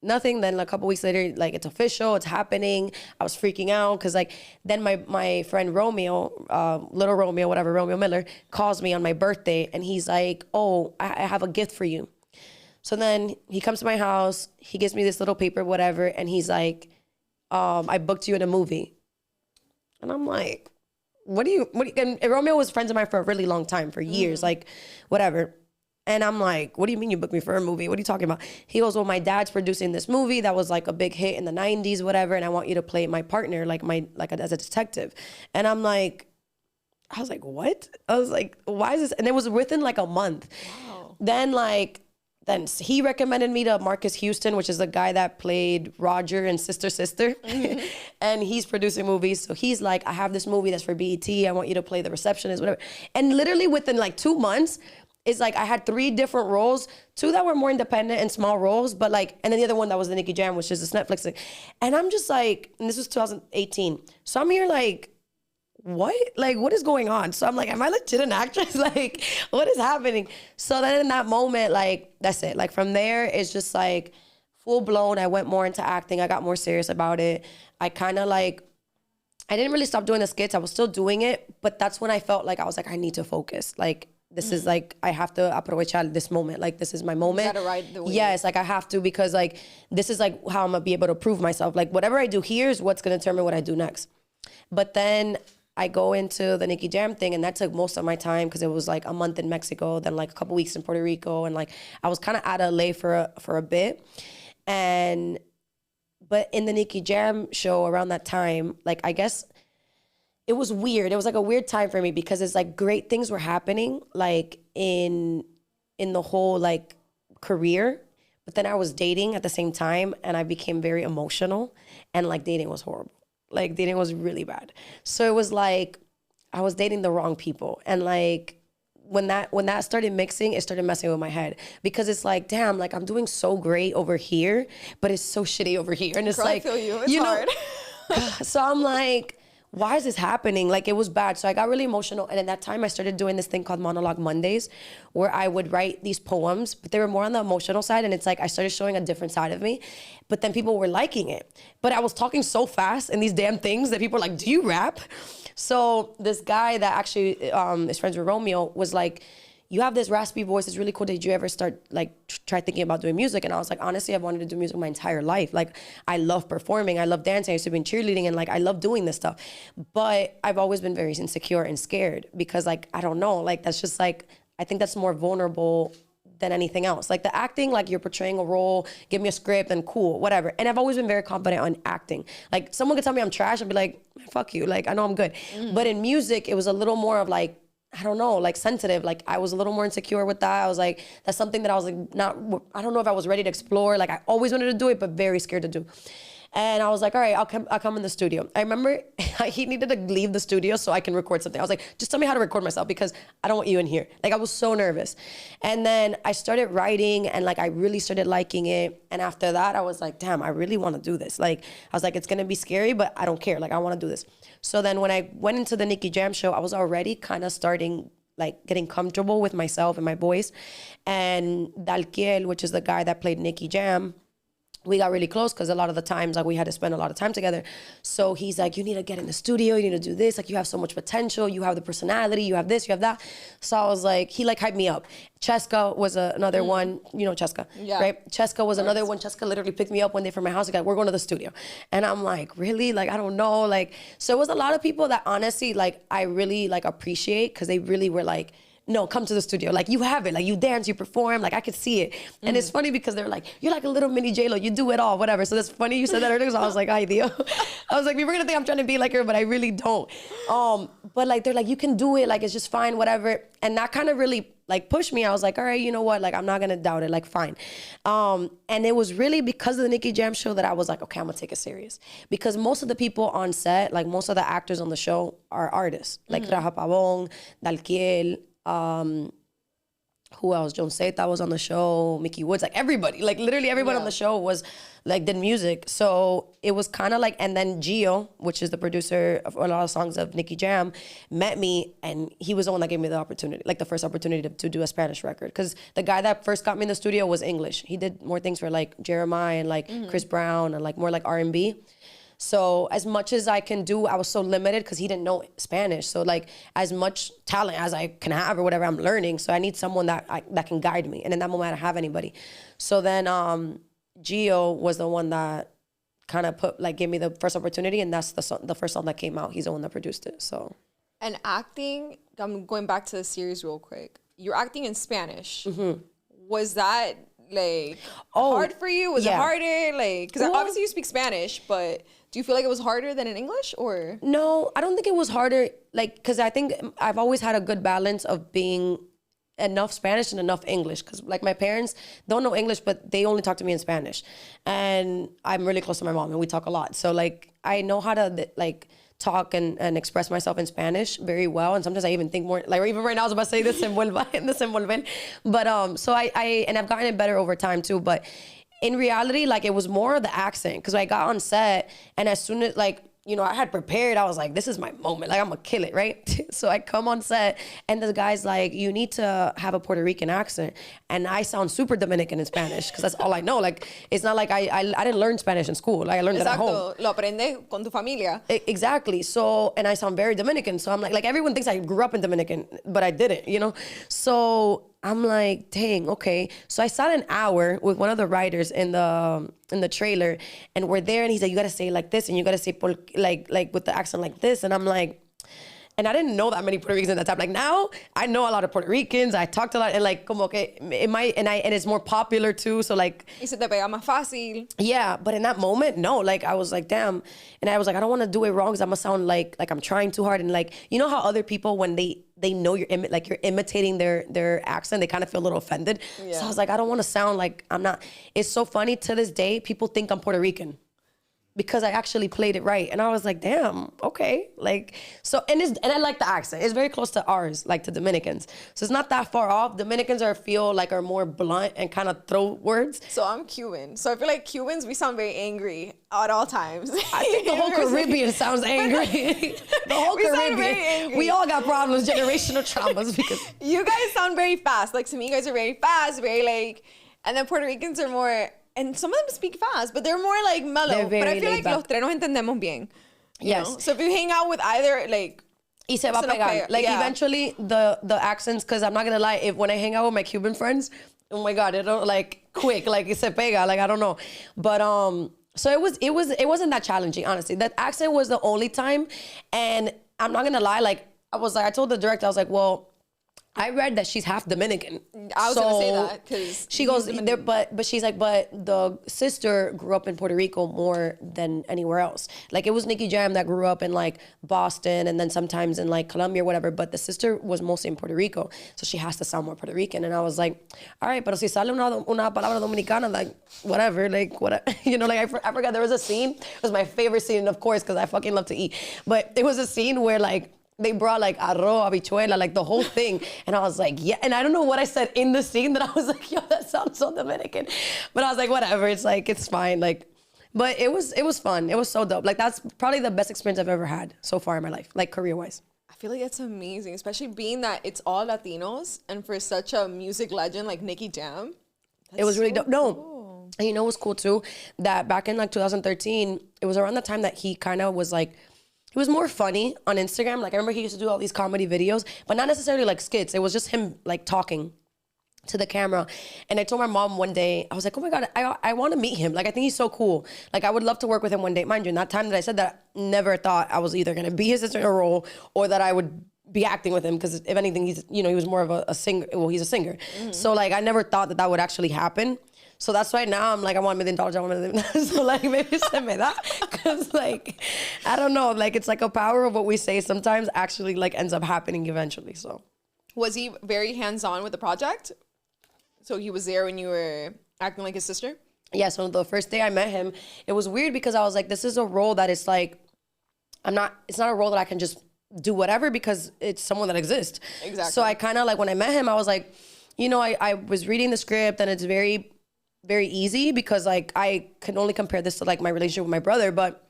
nothing. Then a couple weeks later, like it's official, it's happening. I was freaking out because like then my friend Romeo, little Romeo, whatever, Romeo Miller, calls me on my birthday and he's like, oh, I have a gift for you. So then he comes to my house, he gives me this little paper, whatever, and he's like, I booked you in a movie. And I'm like, what do you and Romeo was friends of mine for a really long time, for years, like whatever. And I'm like, what do you mean you booked me for a movie? What are you talking about? He goes, well, my dad's producing this movie that was like a big hit in the 90s, whatever, and I want you to play my partner, as a detective. And I'm like, I was like, what? I was like, why is this? And it was within like a month. Wow. Then like then he recommended me to Marcus Houston, which is the guy that played Roger in Sister Sister. And he's producing movies. So he's like, I have this movie that's for BET. I want you to play the receptionist, whatever. And literally within like 2 months, it's like I had 3 different roles, 2 that were more independent and small roles, but like, and then the other one that was the Nicky Jam, which is this Netflix thing. And I'm just like, and this was 2018. So I'm here like, what? Like, what is going on? So I'm like, am I legit an actress? Like, what is happening? So then in that moment, like, that's it. Like from there, it's just like full blown. I went more into acting. I got more serious about it. I kind of like, I didn't really stop doing the skits. I was still doing it, but that's when I felt like I was like, I need to focus. Like, this is like, I have to aprovechar this moment. Like, this is my moment. You gotta ride the wave. Yes, like I have to, because like, this is like how I'm gonna be able to prove myself. Like whatever I do here is what's gonna determine what I do next. But then I go into the Nicky Jam thing, and that took most of my time because it was like a month in Mexico, then like a couple weeks in Puerto Rico, and like I was kind of out of LA for a bit. But in the Nicky Jam show around that time, like I guess it was weird. It was like a weird time for me because it's like great things were happening like in the whole like career. But then I was dating at the same time, and I became very emotional, and like dating was horrible. Like dating was really bad. So it was like I was dating the wrong people. And like when that started mixing, it started messing with my head, because it's like, damn, like I'm doing so great over here, but it's so shitty over here. And it's Girl, like, I feel you. It's hard. So I'm like, why is this happening? Like it was bad. So I got really emotional. And at that time I started doing this thing called Monologue Mondays, where I would write these poems, but they were more on the emotional side. And it's like, I started showing a different side of me, but then people were liking it. But I was talking so fast in these damn things that people were like, do you rap? So this guy that actually is friends with Romeo was like, you have this raspy voice. It's really cool. Did you ever start like try thinking about doing music? And I was like, honestly, I've wanted to do music my entire life. Like I love performing. I love dancing. I used to be in cheerleading, and like I love doing this stuff. But I've always been very insecure and scared because like, I don't know, like that's just like, I think that's more vulnerable than anything else. Like the acting, like you're portraying a role, give me a script and cool, whatever. And I've always been very confident on acting. Like someone could tell me I'm trash, I'd be like, fuck you. Like I know I'm good. But in music, it was a little more of like, I don't know, like sensitive. Like I was a little more insecure with that. I was like, that's something that I was like, I don't know if I was ready to explore. Like I always wanted to do it, but very scared to do. And I was like, all right, I'll come in the studio. I remember he needed to leave the studio so I can record something. I was like, just tell me how to record myself because I don't want you in here. Like I was so nervous. And then I started writing, and like I really started liking it. And after that, I was like, damn, I really want to do this. Like I was like, it's gonna be scary, but I don't care. Like I want to do this. So then when I went into the Nicky Jam show, I was already kind of starting like getting comfortable with myself and my voice. And Dalkiel, which is the guy that played Nicky Jam, we got really close because a lot of the times like we had to spend a lot of time together. So he's like, you need to get in the studio, you need to do this, like you have so much potential, you have the personality, you have this, you have that. So I was like, he like hyped me up. Cheska was another one, you know Cheska, right? Cheska was another one. Cheska literally picked me up one day from my house and got, we're going to the studio. And I'm like, really? Like, I don't know. Like, so it was a lot of people that honestly, like I really like appreciate, because they really were like, no, come to the studio. Like you have it. Like you dance, you perform. Like I could see it. And it's funny because they're like, you're like a little mini J-Lo. You do it all, whatever. So that's funny you said that earlier. So I was like, ay Dio. I was like, people are gonna think I'm trying to be like her, but I really don't. But like, they're like, you can do it. Like it's just fine, whatever. And that kind of really like pushed me. I was like, all right, you know what? Like I'm not gonna doubt it. Like fine. And it was really because of the Nicky Jam show that I was like, okay, I'm gonna take it serious. Because most of the people on set, like most of the actors on the show are artists. Like Raja Pabon, Dalkiel, who else? Joan Zeta was on the show, Mickey Woods, like everybody, like literally everybody on the show was like did music. So it was kind of like, and then Gio, which is the producer of a lot of songs of Nicky Jam, met me, and he was the one that gave me the opportunity, like the first opportunity to do a Spanish record. Because the guy that first got me in the studio was English. He did more things for like Jeremiah and like Chris Brown and like more like R&B. So as much as I can do, I was so limited because he didn't know Spanish. So like as much talent as I can have or whatever, I'm learning. So I need someone that can guide me. And in that moment, I don't have anybody. So then Gio was the one that kind of gave me the first opportunity, and that's the first song that came out. He's the one that produced it. So. And acting, I'm going back to the series real quick. You're acting in Spanish. Was that like hard for you? Was it harder? Like, because obviously you speak Spanish, but do you feel like it was harder than in English, or? No, I don't think it was harder. Like, because I think I've always had a good balance of being enough Spanish and enough English. Because like my parents don't know English, but they only talk to me in Spanish. And I'm really close to my mom and we talk a lot. So like I know how to like talk and express myself in Spanish very well. And sometimes I even think more, like even right now I was about to say desenvolver. But so and I've gotten it better over time too. But in reality, like it was more the accent. Because I got on set and as soon as like, you know, I had prepared. I was like, this is my moment. Like, I'm going to kill it, right? So I come on set, and the guy's like, you need to have a Puerto Rican accent. And I sound super Dominican in Spanish, because that's all I know. Like, it's not like I didn't learn Spanish in school. Like, I learned it at home. Lo aprendes con tu familia. Exactly. So, and I sound very Dominican. So I'm like everyone thinks I grew up in Dominican, but I didn't, you know? So I'm like, dang, okay. So I sat an hour with one of the writers in the trailer, and we're there, and he's like, you gotta say it like this, and you gotta say like with the accent like this, and I'm like, and I didn't know that many Puerto Ricans at that time. Like now, I know a lot of Puerto Ricans. I talked a lot, and like, como que it might, and it's more popular too. So like, y se te pega más fácil. Yeah, but in that moment, no. Like I was like, damn, and I was like, I don't want to do it wrong because I'm gonna sound like I'm trying too hard, and like, you know how other people when they know you're imitating their accent, they kind of feel a little offended. Yeah. So I was like, I don't want to sound like I'm not. It's so funny to this day. People think I'm Puerto Rican, because I actually played it right. And I was like, damn, okay. Like, so, and I like the accent. It's very close to ours, like to Dominicans. So it's not that far off. Dominicans are more blunt and kind of throw words. So I'm Cuban. So I feel like Cubans, we sound very angry at all times. I think the whole Caribbean sounds angry. The whole Caribbean. We all got problems, generational traumas. Because you guys sound very fast. Like to me, you guys are very fast, very like, and then Puerto Ricans are more, and some of them speak fast, but they're more like mellow. But I feel like los tres nos entendemos bien. Yes. Know? So if you hang out with either, like, y se va pegar. Like eventually the accents, because I'm not gonna lie, when I hang out with my Cuban friends, oh my God, it'll like quick, like se pega, like I don't know. But so it wasn't that challenging, honestly. That accent was the only time, and I'm not gonna lie, like I told the director, I was like, well, I read that she's half Dominican. I was gonna say that because she goes there, but she's like, but the sister grew up in Puerto Rico more than anywhere else. Like it was Nicky Jam that grew up in like Boston and then sometimes in like Colombia or whatever. But the sister was mostly in Puerto Rico, so she has to sound more Puerto Rican. And I was like, all right, pero si sale una palabra dominicana, like whatever, like what, you know, like I forgot there was a scene. It was my favorite scene, of course, because I fucking love to eat. But it was a scene where like they brought like arroz, habichuela, like the whole thing. And I was like, yeah. And I don't know what I said in the scene that I was like, yo, that sounds so Dominican. But I was like, whatever. It's like, it's fine. Like, but it was fun. It was so dope. Like that's probably the best experience I've ever had so far in my life, like career-wise. I feel like it's amazing, especially being that it's all Latinos and for such a music legend like Nicky Jam. It was really dope. Cool. No. And you know what's cool too? That back in like 2013, it was around the time that he kind of was like, he was more funny on Instagram. Like I remember he used to do all these comedy videos, but not necessarily like skits. It was just him like talking to the camera. And I told my mom one day, I was like, oh my God, I want to meet him. Like I think he's so cool. Like I would love to work with him one day. Mind you, in that time that I said that, I never thought I was either going to be his sister in a role or that I would be acting with him. Because if anything, he's, you know, he was more of a singer. Well, he's a singer. Mm-hmm. So like I never thought that would actually happen. So that's why now I'm like, I want $1 million, I want $1 million. So like maybe se me da. Because like, I don't know, like it's like a power of what we say sometimes actually like ends up happening eventually, so. Was he very hands-on with the project? So he was there when you were acting like his sister? Yeah, so the first day I met him, it was weird because I was like, this is a role that is like, it's not a role that I can just do whatever because it's someone that exists. Exactly. So I kind of like, when I met him, I was like, you know, I was reading the script and it's very easy because like I can only compare this to like my relationship with my brother, but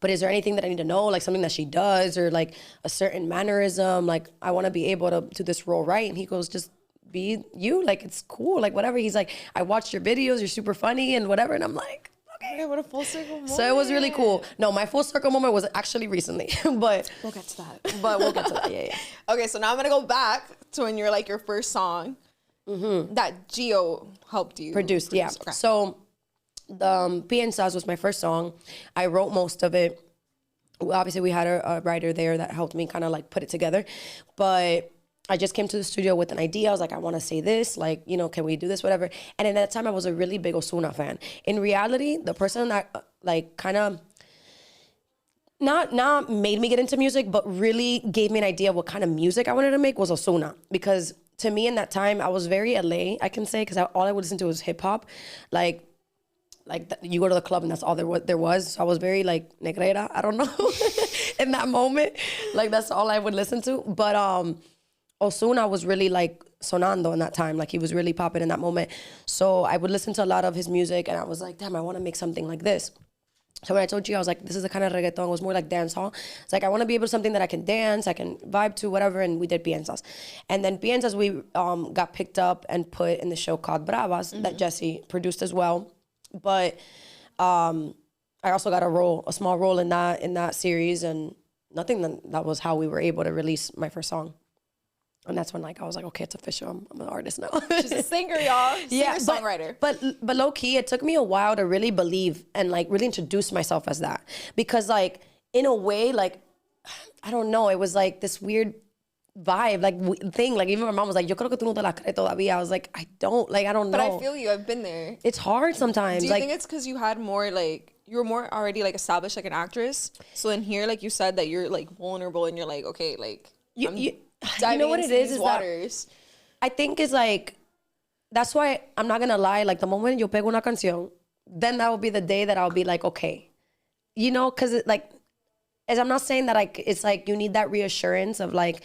is there anything that I need to know, like something that she does or like a certain mannerism, like I want to be able to do this role right? And he goes, just be you, like it's cool, like whatever. He's like, I watched your videos, you're super funny and whatever. And I'm like, okay, what a full circle moment. So it was really cool. No, my full circle moment was actually recently, but we'll get to that. Yeah. Okay, so now I'm gonna go back to when you're like your first song. Mm-hmm. That Gio helped you produce. Yeah. Okay. So the Piensas was my first song. I wrote most of it. Obviously, we had a writer there that helped me kind of like put it together. But I just came to the studio with an idea. I was like, I want to say this. Like, you know, can we do this? Whatever. And at that time, I was a really big Ozuna fan. In reality, the person that like kind of not made me get into music, but really gave me an idea of what kind of music I wanted to make was Ozuna. Because to me in that time, I was very LA, I can say, because all I would listen to was hip hop. You go to the club and that's all there was. So I was very like negrera, I don't know, in that moment. Like that's all I would listen to. But Ozuna was really like sonando in that time. Like he was really popping in that moment. So I would listen to a lot of his music and I was like, damn, I want to make something like this. So when I told you, I was like, this is the kind of reggaeton. It was more like dance hall. It's like, I want to be able to something that I can dance, I can vibe to, whatever. And we did piensas. And then piensas, we got picked up and put in the show called Bravas that Jesse produced as well. But I also got a small role in that series. And that was how we were able to release my first song. And that's when like I was like, okay, it's official. I'm an artist now. She's a singer, y'all. Singer-songwriter. But low-key, it took me a while to really believe and like really introduce myself as that. Because like in a way, like, I don't know, it was like this weird vibe, like thing. Like even my mom was like, yo creo que tú no te la crees todavía. I was like, I don't know. But I feel you, I've been there. It's hard sometimes. Do you think it's because you had more like, you were more already like established like an actress? So in here, like you said that you're like vulnerable and you're like, okay, like you know what it is waters. That I think is like, that's why I'm not gonna lie, like the moment yo pego una canción, then that will be the day that I'll be like, okay, you know, because it like, as I'm not saying that it's like you need that reassurance of like,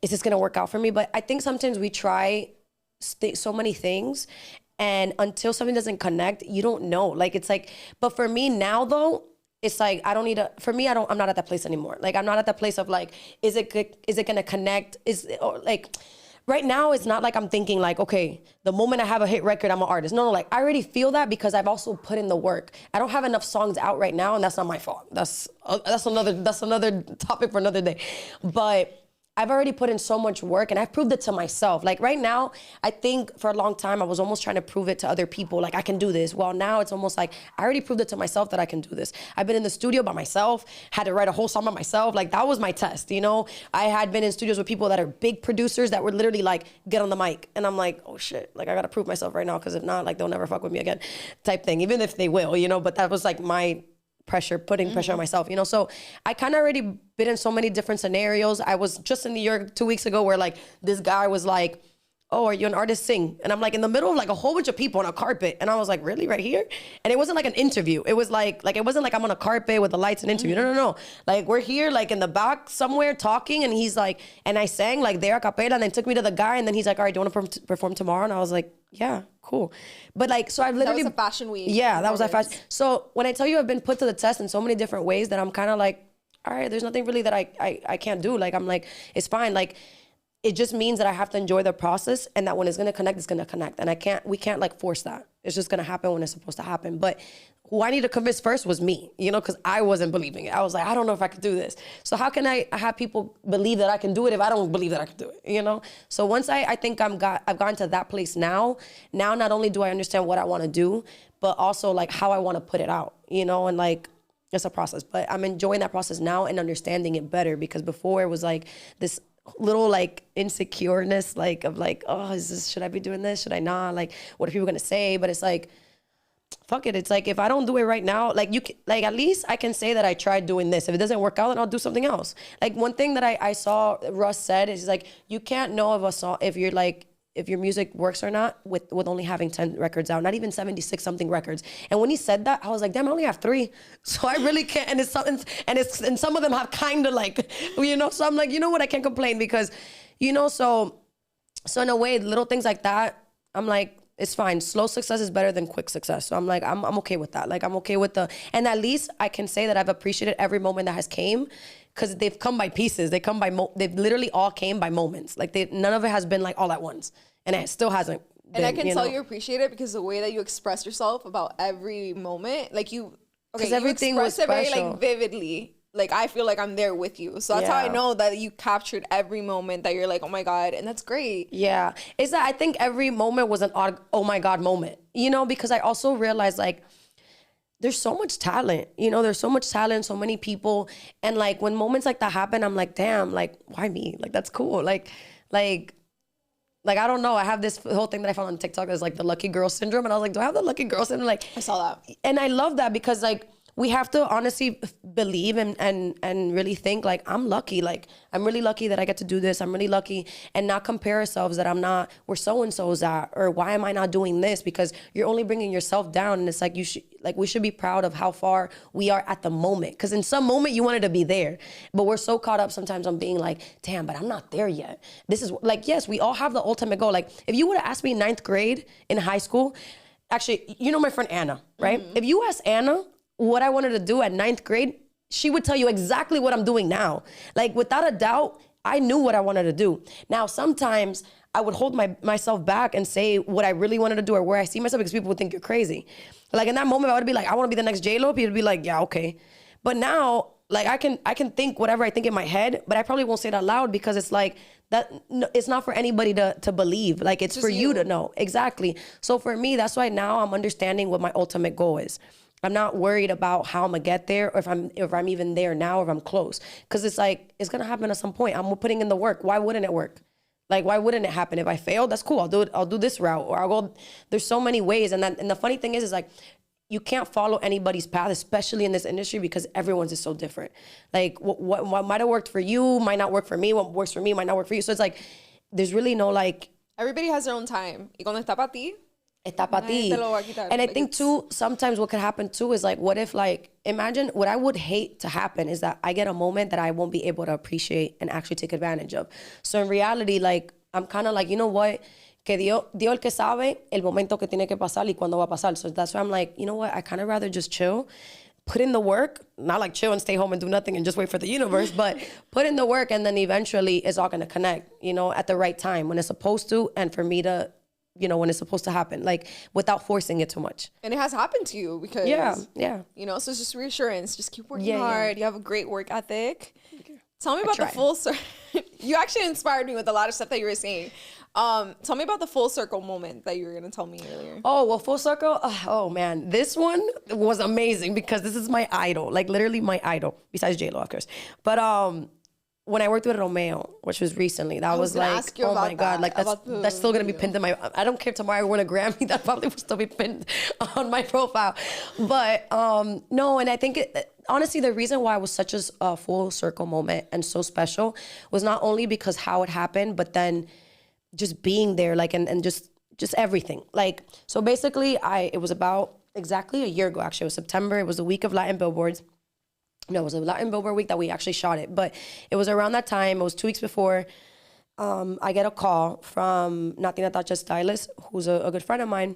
is this gonna work out for me? But I think sometimes we try so many things and until something doesn't connect, you don't know. Like it's like, but for me now though, it's like, I'm not at that place anymore. Like, I'm not at that place of like, is it gonna connect? Right now, it's not like I'm thinking like, okay, the moment I have a hit record, I'm an artist. No, like, I already feel that because I've also put in the work. I don't have enough songs out right now, and that's not my fault. That's another topic for another day. But I've already put in so much work and I've proved it to myself. Like right now, I think for a long time, I was almost trying to prove it to other people. Like I can do this. Well, now it's almost like I already proved it to myself that I can do this. I've been in the studio by myself, had to write a whole song by myself. Like that was my test, you know? I had been in studios with people that are big producers that were literally like, get on the mic. And I'm like, oh shit, like I gotta prove myself right now. Cause if not, like they'll never fuck with me again type thing. Even if they will, you know, but that was like my putting pressure on myself, you know? So I kind of already been in so many different scenarios. I was just in New York 2 weeks ago where like this guy was like, oh, are you an artist? Sing. And I'm like in the middle of like a whole bunch of people on a carpet. And I was like, really, right here? And it wasn't like an interview. It was like it wasn't like I'm on a carpet with the lights and interview. No. Like we're here like in the back somewhere talking. And he's like, and I sang like there a cappella and then took me to the guy. And then he's like, all right, do you want to perform tomorrow? And I was like, yeah, cool. But like, so I've literally. That was a fashion week. Yeah, that was a fashion. So when I tell you I've been put to the test in so many different ways that I'm kind of like, all right, there's nothing really that I can't do. Like, I'm like, it's fine. Like, it just means that I have to enjoy the process and that when it's going to connect, it's going to connect. And we can't like force that. It's just going to happen when it's supposed to happen. But who I need to convince first was me, you know, because I wasn't believing it. I was like, I don't know if I could do this. So how can I have people believe that I can do it if I don't believe that I can do it, you know? So once I think I've gotten to that place now not only do I understand what I want to do, but also like how I want to put it out, you know, and like, it's a process. But I'm enjoying that process now and understanding it better because before it was like this little like insecureness like of like, oh, should I be doing this? Should I not? Like, what are people gonna say? But it's like, fuck it. It's like, if I don't do it right now, like at least I can say that I tried doing this. If it doesn't work out, then I'll do something else. Like one thing that I saw Russ said is like, you can't know if a song, if your music works or not with only having 10 records out, not even 76 something records. And when he said that, I was like, damn, I only have 3. So I really can't. And and some of them have kind of like, you know, so I'm like, you know what? I can't complain because, you know, so in a way, little things like that, I'm like, it's fine. Slow success is better than quick success. So I'm like, I'm okay with that. Like, I'm okay with and at least I can say that I've appreciated every moment that has came because they've come by pieces. They've literally all came by moments. Like none of it has been like all at once. And it still hasn't been, and I can tell you appreciate it because the way that you express yourself about every moment, like everything was it very special. like vividly. Like I feel like I'm there with you. So that's how I know that you captured every moment that you're like, oh my God. And that's great. Yeah. It's that I think every moment was an oh my God moment, you know, because I also realized like, there's so much talent, you know, there's so much talent, so many people. And like when moments like that happen, I'm like, damn, like why me? Like, that's cool. Like, I don't know. I have this whole thing that I found on TikTok that's like the lucky girl syndrome. And I was like, do I have the lucky girl syndrome? Like, I saw that. And I love that because like, we have to honestly believe and really think like, I'm lucky. Like, I'm really lucky that I get to do this. I'm really lucky, and not compare ourselves that I'm not where so-and-so's at, or why am I not doing this? Because you're only bringing yourself down. And it's like, we should be proud of how far we are at the moment. Because in some moment you wanted to be there, but we're so caught up sometimes on being like, damn, but I'm not there yet. This is like, yes, we all have the ultimate goal. Like, if you would have asked me in 9th grade in high school, actually, you know my friend Anna, right? If you ask Anna what I wanted to do at 9th grade, she would tell you exactly what I'm doing now. Like, without a doubt, I knew what I wanted to do. Now, sometimes I would hold myself back and say what I really wanted to do or where I see myself, because people would think you're crazy. Like, in that moment, I would be like, I want to be the next J-Lo. People would be like, yeah, okay. But now, like, I can think whatever I think in my head, but I probably won't say it out loud, because it's like, that it's not for anybody to believe. Like, it's for you to know. Exactly. So for me, that's why now I'm understanding what my ultimate goal is. I'm not worried about how I'm gonna get there, or if I'm even there now, or if I'm close. Because it's like, it's gonna happen at some point. I'm putting in the work. Why wouldn't it work? Like, why wouldn't it happen? If I fail, that's cool. I'll do this route, or I'll go. There's so many ways. And the funny thing is like, you can't follow anybody's path, especially in this industry, because everyone's is so different. Like, what might have worked for you might not work for me. What works for me might not work for you. So it's like, there's really no like. Everybody has their own time. Y cuando está para ti, está para ti. And I think too, sometimes what could happen too is like, what if, like, imagine what I would hate to happen is that I get a moment that I won't be able to appreciate and actually take advantage of. So in reality, like, I'm kind of like, you know what? Que Dios el que sabe el momento que tiene que pasar y cuándo va a pasar. So that's why I'm like, you know what? I kind of rather just chill, put in the work, not like chill and stay home and do nothing and just wait for the universe, but put in the work, and then eventually it's all going to connect, you know, at the right time when it's supposed to, and for me to, you know, when it's supposed to happen, like, without forcing it too much. And it has happened to you because, yeah. You know, so it's just reassurance. Just keep working hard. Yeah. You have a great work ethic. Tell me about the full circle. You actually inspired me with a lot of stuff that you were saying. Tell me about the full circle moment that you were going to tell me earlier. Oh, well, full circle. Oh, man. This one was amazing because this is my idol. Like, literally my idol. Besides J-Lo, of course. But when I worked with Romeo, which was recently, that was like, oh my God, like that's still gonna be pinned in my, I don't care if tomorrow I win a Grammy, that probably will still be pinned on my profile. But no, and I think honestly, the reason why it was such a full circle moment and so special was not only because how it happened, but then just being there, like, and just everything. Like, so basically it was about exactly a year ago, actually. It was September. It was the week of Latin Billboards. No, it was a Latin Billboard week that we actually shot it. But it was around that time. It was 2 weeks before. I get a call from Natina Tacha's stylist, who's a good friend of mine.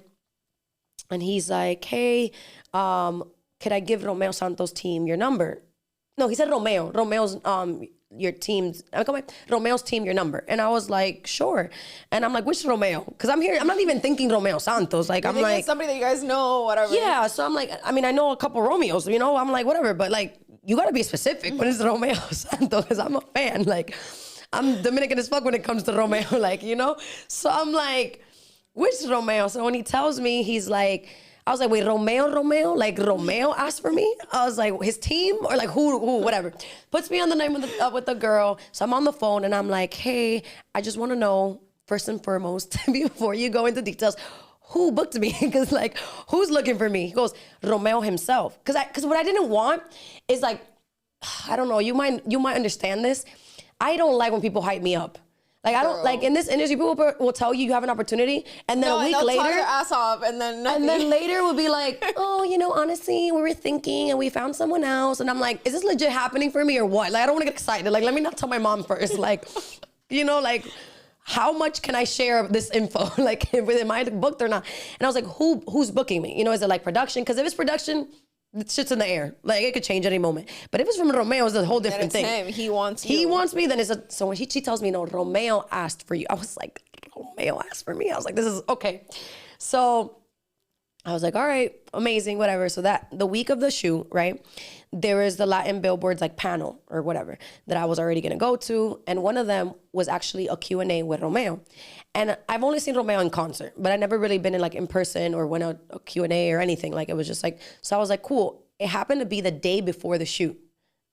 And he's like, hey, could I give Romeo Santos' team your number? No, he said Romeo. Romeo's your team's, Romeo's team your number. And I was like, sure. And I'm like, which Romeo? Because I'm here, I'm not even thinking Romeo Santos. Like, I'm like, somebody that you guys know, whatever. Yeah, so I'm like, I mean, I know a couple Romeos, you know, I'm like, whatever, but like, you gotta be specific when it's Romeo Santos, because I'm a fan. Like, I'm Dominican as fuck when it comes to Romeo, like, you know? So I'm like, which Romeo? So when he tells me, he's like, I was like, wait, Romeo? Like, Romeo asked for me? I was like, his team? Or like, who, whatever. Puts me on the name with the girl. So I'm on the phone and I'm like, hey, I just want to know, first and foremost, before you go into details, who booked me? Because like, who's looking for me? He goes, Romeo himself. Because what I didn't want is like, I don't know, you might understand this. I don't like when people hype me up. Like, I don't, like, in this industry, people will tell you have an opportunity, and then a week later, talk your ass off, and then nothing. And then later will be like, oh, you know, honestly, we were thinking, and we found someone else, and I'm like, is this legit happening for me or what? Like, I don't want to get excited. Like, let me not tell my mom first. Like, you know, like, how much can I share of this info? Like, am I booked or not? And I was like, who's booking me? You know, is it like production? Because if it's production, shit's in the air. Like, it could change any moment. But if it's from Romeo, it's a whole different thing. Him. He wants you. He wants me, then it's so when she tells me, no, Romeo asked for you. I was like, Romeo asked for me? I was like, this is okay. So I was like, all right, amazing, whatever. So that the week of the shoot, right, there is the Latin Billboards like panel or whatever that I was already gonna go to. And one of them was actually a Q&A with Romeo. And I've only seen Romeo in concert, but I've never really been in person or went a Q&A or anything. Like, it was just like, so I was like, cool. It happened to be the day before the shoot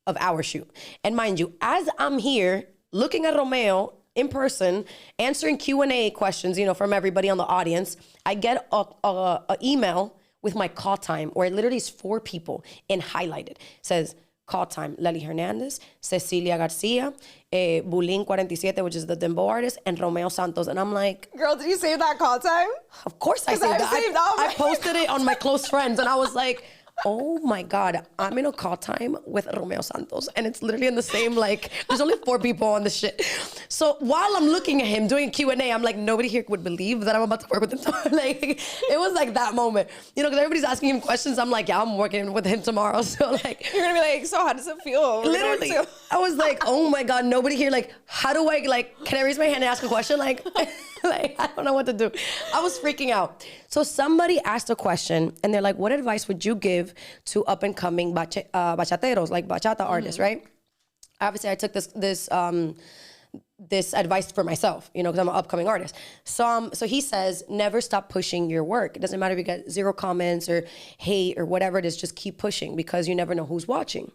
of our shoot. And mind you, as I'm here looking at Romeo in person, answering Q&A questions, you know, from everybody on the audience, I get a email with my call time, where it literally is 4 people and highlighted. It says, call time, Leli Hernandez, Cecilia Garcia, Bulín 47, which is the Dembow artist, and Romeo Santos. And I'm like... Girl, did you save that call time? Of course I saved that. I posted it on my close friends, and I was like... Oh my God, I'm in a call time with Romeo Santos. And it's literally in the same, like, there's only 4 people on the shit. So while I'm looking at him doing Q&A, I'm like, nobody here would believe that I'm about to work with him tomorrow. Like, it was like that moment. You know, because everybody's asking him questions. I'm like, yeah, I'm working with him tomorrow. So like. You're going to be like, so how does it feel? Literally. I was like, oh my God, nobody here. Like, how do I, like, can I raise my hand and ask a question? Like, like, I don't know what to do. I was freaking out. So somebody asked a question and they're like, what advice would you give to up and coming bachateros, like bachata artists, right? Obviously I took this advice for myself, you know, because I'm an upcoming artist. So he says, never stop pushing your work. It doesn't matter if you get 0 comments or hate or whatever it is, just keep pushing because you never know who's watching.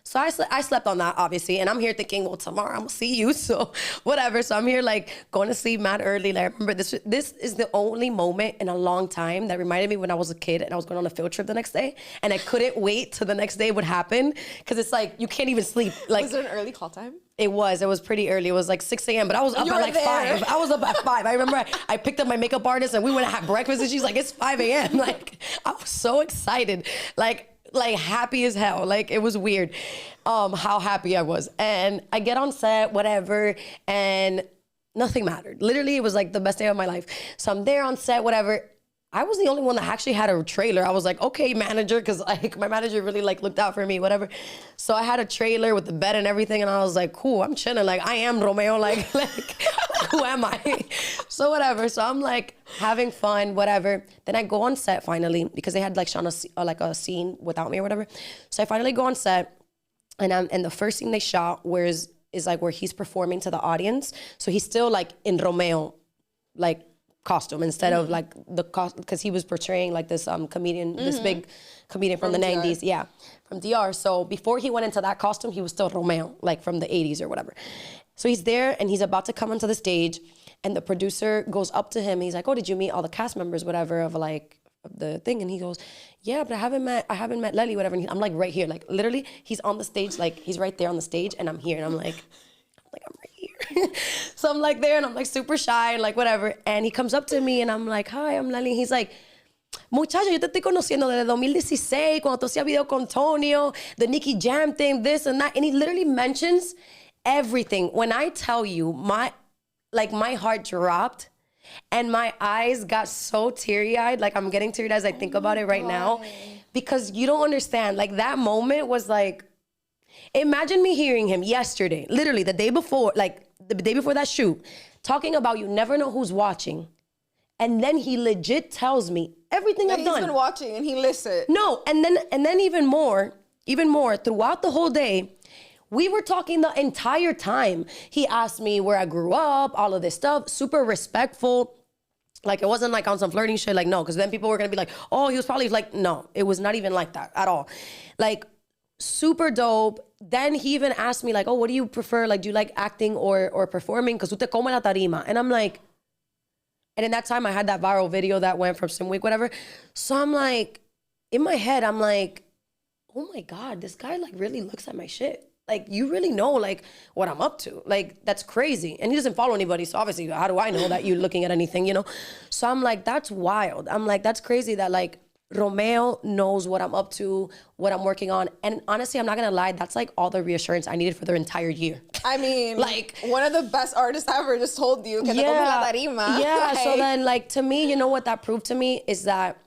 So I slept on that, obviously, and I'm here thinking, well, tomorrow I'm gonna see you, so whatever. So I'm here like going to sleep mad early. Like, I remember this is the only moment in a long time that reminded me when I was a kid and I was going on a field trip the next day, and I couldn't wait till the next day would happen because it's like you can't even sleep. Like, was it an early call time? It was pretty early. It was like 6 a.m., but I was up at like 5. I was up at 5. I remember I picked up my makeup artist and we went to have breakfast and she's like, it's 5 a.m. Like, I was so excited. Like happy as hell. Like, it was weird how happy I was. And I get on set, whatever, and nothing mattered. Literally, it was like the best day of my life. So I'm there on set, whatever. I was the only one that actually had a trailer. I was like, okay, manager, because like my manager really like looked out for me, whatever. So I had a trailer with the bed and everything, and I was like, cool, I'm chilling. Like, I am Romeo. Like who am I? So whatever. So I'm like having fun, whatever. Then I go on set finally because they had like shot a scene without me or whatever. So I finally go on set, and the first scene they shot is like where he's performing to the audience. So he's still like in Romeo, like costume instead of like the cost, because he was portraying like this comedian, this big comedian from the DR. 90s, yeah, from DR. So before he went into that costume, he was still Romeo, like from the 80s or whatever. So he's there and he's about to come onto the stage, and the producer goes up to him. And he's like, "Oh, did you meet all the cast members, whatever, of like the thing?" And he goes, "Yeah, but I haven't met Leli, whatever." And I'm like right here, like literally, he's on the stage, like he's right there on the stage, and I'm here, and I'm like I'm right here. So I'm like there, and I'm like super shy and like whatever. And he comes up to me, and I'm like, "Hi, I'm Leli." He's like, "Muchacho, yo te estoy conociendo desde 2016, cuando tú hacías video con Tonio, the Nicky Jam thing, this and that." And he literally mentions everything. When I tell you, my heart dropped and my eyes got so teary-eyed. Like, I'm getting teary-eyed as I think about it right now, because you don't understand. Like, that moment was like, imagine me hearing him yesterday, literally the day before that shoot, talking about you never know who's watching. And then he legit tells me everything I've done. He's been watching and he listened. No, and then even more, throughout the whole day, we were talking the entire time. He asked me where I grew up, all of this stuff, super respectful. Like, it wasn't like on some flirting shit, like, no, because then people were gonna be like, oh, he was probably like, no, it was not even like that at all. Like, super dope. Then he even asked me like, oh, what do you prefer? Like, do you like acting or performing? Because tú te comes la tarima. And I'm like, and in that time I had that viral video that went from Sim Week, whatever. So I'm like, in my head, I'm like, oh my God, this guy like really looks at my shit. Like, you really know like what I'm up to. Like, that's crazy. And he doesn't follow anybody, so obviously how do I know that you're looking at anything, you know? So I'm like, that's wild. I'm like, that's crazy that like Romeo knows what I'm up to, what I'm working on. And honestly, I'm not gonna lie, that's like all the reassurance I needed for the entire year. I mean, like, one of the best artists ever just told you, que te comes la tarima. Yeah, like, so then like, to me, you know what that proved to me is that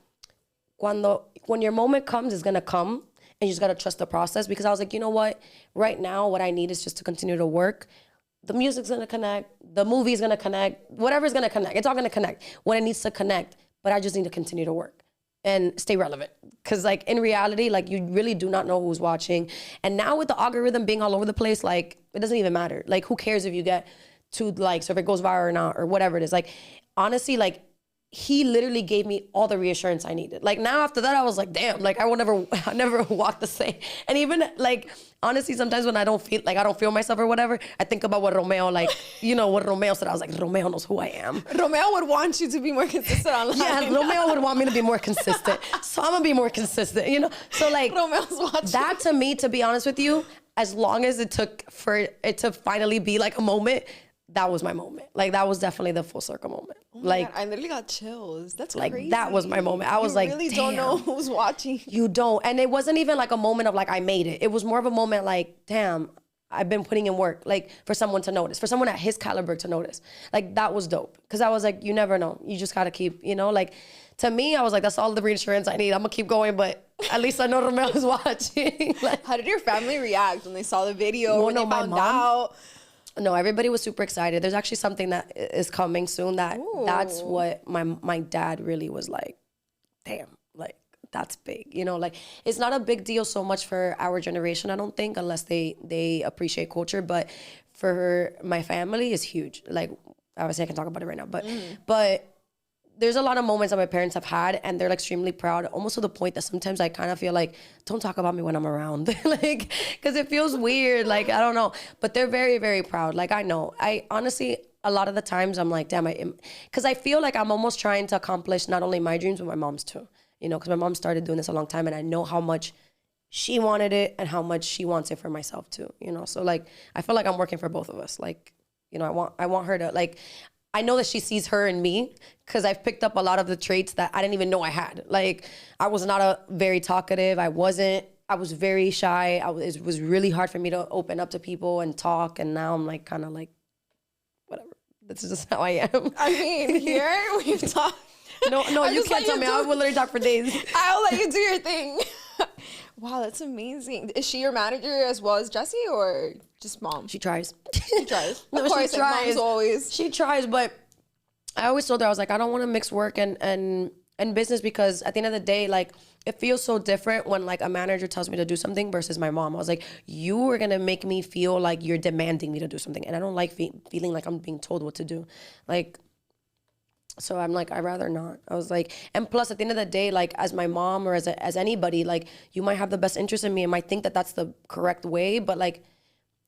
when your moment comes, it's gonna come. And you just gotta trust the process, because I was like, you know what? Right now, what I need is just to continue to work. The music's gonna connect, the movie's gonna connect, whatever's gonna connect. It's all gonna connect when it needs to connect, but I just need to continue to work and stay relevant. Cause like, in reality, like, you really do not know who's watching. And now with the algorithm being all over the place, like, it doesn't even matter. Like, who cares if you get 2 likes or if it goes viral or not or whatever it is. Like, honestly, like, he literally gave me all the reassurance I needed. Like now after that, I was like, damn, like I never walk the same. And even like, honestly, sometimes when I don't feel myself or whatever, I think about what Romeo, like, what Romeo said. I was like, Romeo knows who I am. Romeo would want you to be more consistent online. Yeah, Romeo would want me to be more consistent. So I'm gonna be more consistent, So like, Romeo's watching. That to me, to be honest with you, as long as it took for it to finally be like a moment, that was my moment. Like that was definitely the full circle moment. Oh like God, I literally got chills. That's like crazy. that was my moment. I was like, really damn. don't know who's watching. You don't. And it wasn't even like a moment of like I made it. It was more of a moment like, damn, I've been putting in work, like for someone to notice, for someone at his caliber to notice. Like that was dope. Cause I was like, you never know. You just gotta keep, like to me, I was like, that's all the reassurance I need. I'm gonna keep going, but at least I know Romeo's watching. Like, how did your family react when they saw the video? When they found out? No, everybody was super excited. There's actually something that is coming soon that's what my dad really was like, damn, like that's big. Like it's not a big deal so much for our generation, I don't think, unless they appreciate culture. But for my family, it's huge. Like obviously I can talk about it right now, but there's a lot of moments that my parents have had and they're like, extremely proud, almost to the point that sometimes I kind of feel like, don't talk about me when I'm around. Like, because it feels weird. Like, I don't know. But they're very, very proud. Like, I know. I honestly, a lot of the times I'm like, damn, because I feel like I'm almost trying to accomplish not only my dreams, but my mom's too. Because my mom started doing this a long time and I know how much she wanted it and how much she wants it for myself too. So like, I feel like I'm working for both of us. Like, I want her to like, I know that she sees her in me because I've picked up a lot of the traits that I didn't even know I had. Like, I was not very talkative. I was very shy. It was really hard for me to open up to people and talk. And now I'm like, kind of like, whatever. This is just how I am. I mean, here we've talked. No, you can't tell me. I will literally talk for days. I'll let you do your thing. Wow, that's amazing. Is she your manager as well as Jessie or just mom? She tries. She tries. No, of course, she tries. Mom's always. She tries, but I always told her, I was like, I don't want to mix work and business because at the end of the day, like, it feels so different when like a manager tells me to do something versus my mom. I was like, you are going to make me feel like you're demanding me to do something. And I don't like feeling like I'm being told what to do. Like, so I'm like, I'd rather not. I was like, and plus at the end of the day, like as my mom or as anybody, like you might have the best interest in me and might think that that's the correct way. But like,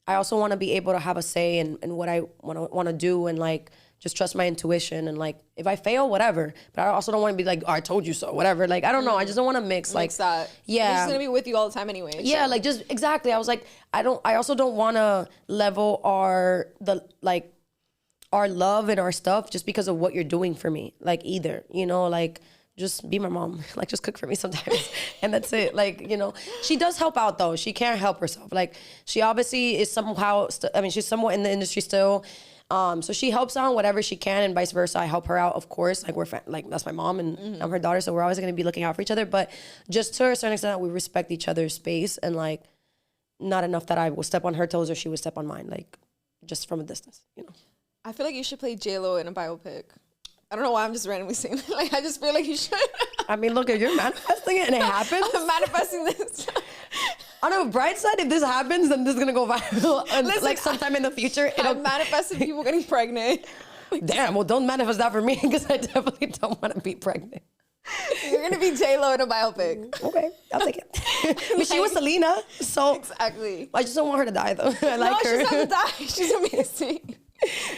I also want to be able to have a say in what I want to do and like, just trust my intuition. And like, if I fail, whatever. But I also don't want to be like, oh, I told you so, whatever. Like, I don't know. I just don't want to mix like that. Yeah. You're just going to be with you all the time anyway. Yeah. So. Like just exactly. I was like, I also don't want to level our love and our stuff just because of what you're doing for me. Like either, like just be my mom. Like just cook for me sometimes. And that's it. Like, she does help out though. She can't help herself. Like she obviously is somehow, she's somewhat in the industry still. So she helps out whatever she can and vice versa. I help her out, of course. Like like that's my mom and I'm her daughter. So we're always going to be looking out for each other. But just to a certain extent, we respect each other's space and like not enough that I will step on her toes or she would step on mine. Like just from a distance, I feel like you should play J-Lo in a biopic. I don't know why I'm just randomly saying that. Like, I just feel like you should. I mean, look, if you're manifesting it and it happens. I'm manifesting this. On a bright side, if this happens, then this is going to go viral. And listen, like sometime in the future. I've manifested people getting pregnant. Damn, well, don't manifest that for me because I definitely don't want to be pregnant. You're going to be J-Lo in a biopic. Okay, I'll take it. But she was Selena, so. Exactly. I just don't want her to die, though. I like her. No, she's not to die. She's amazing.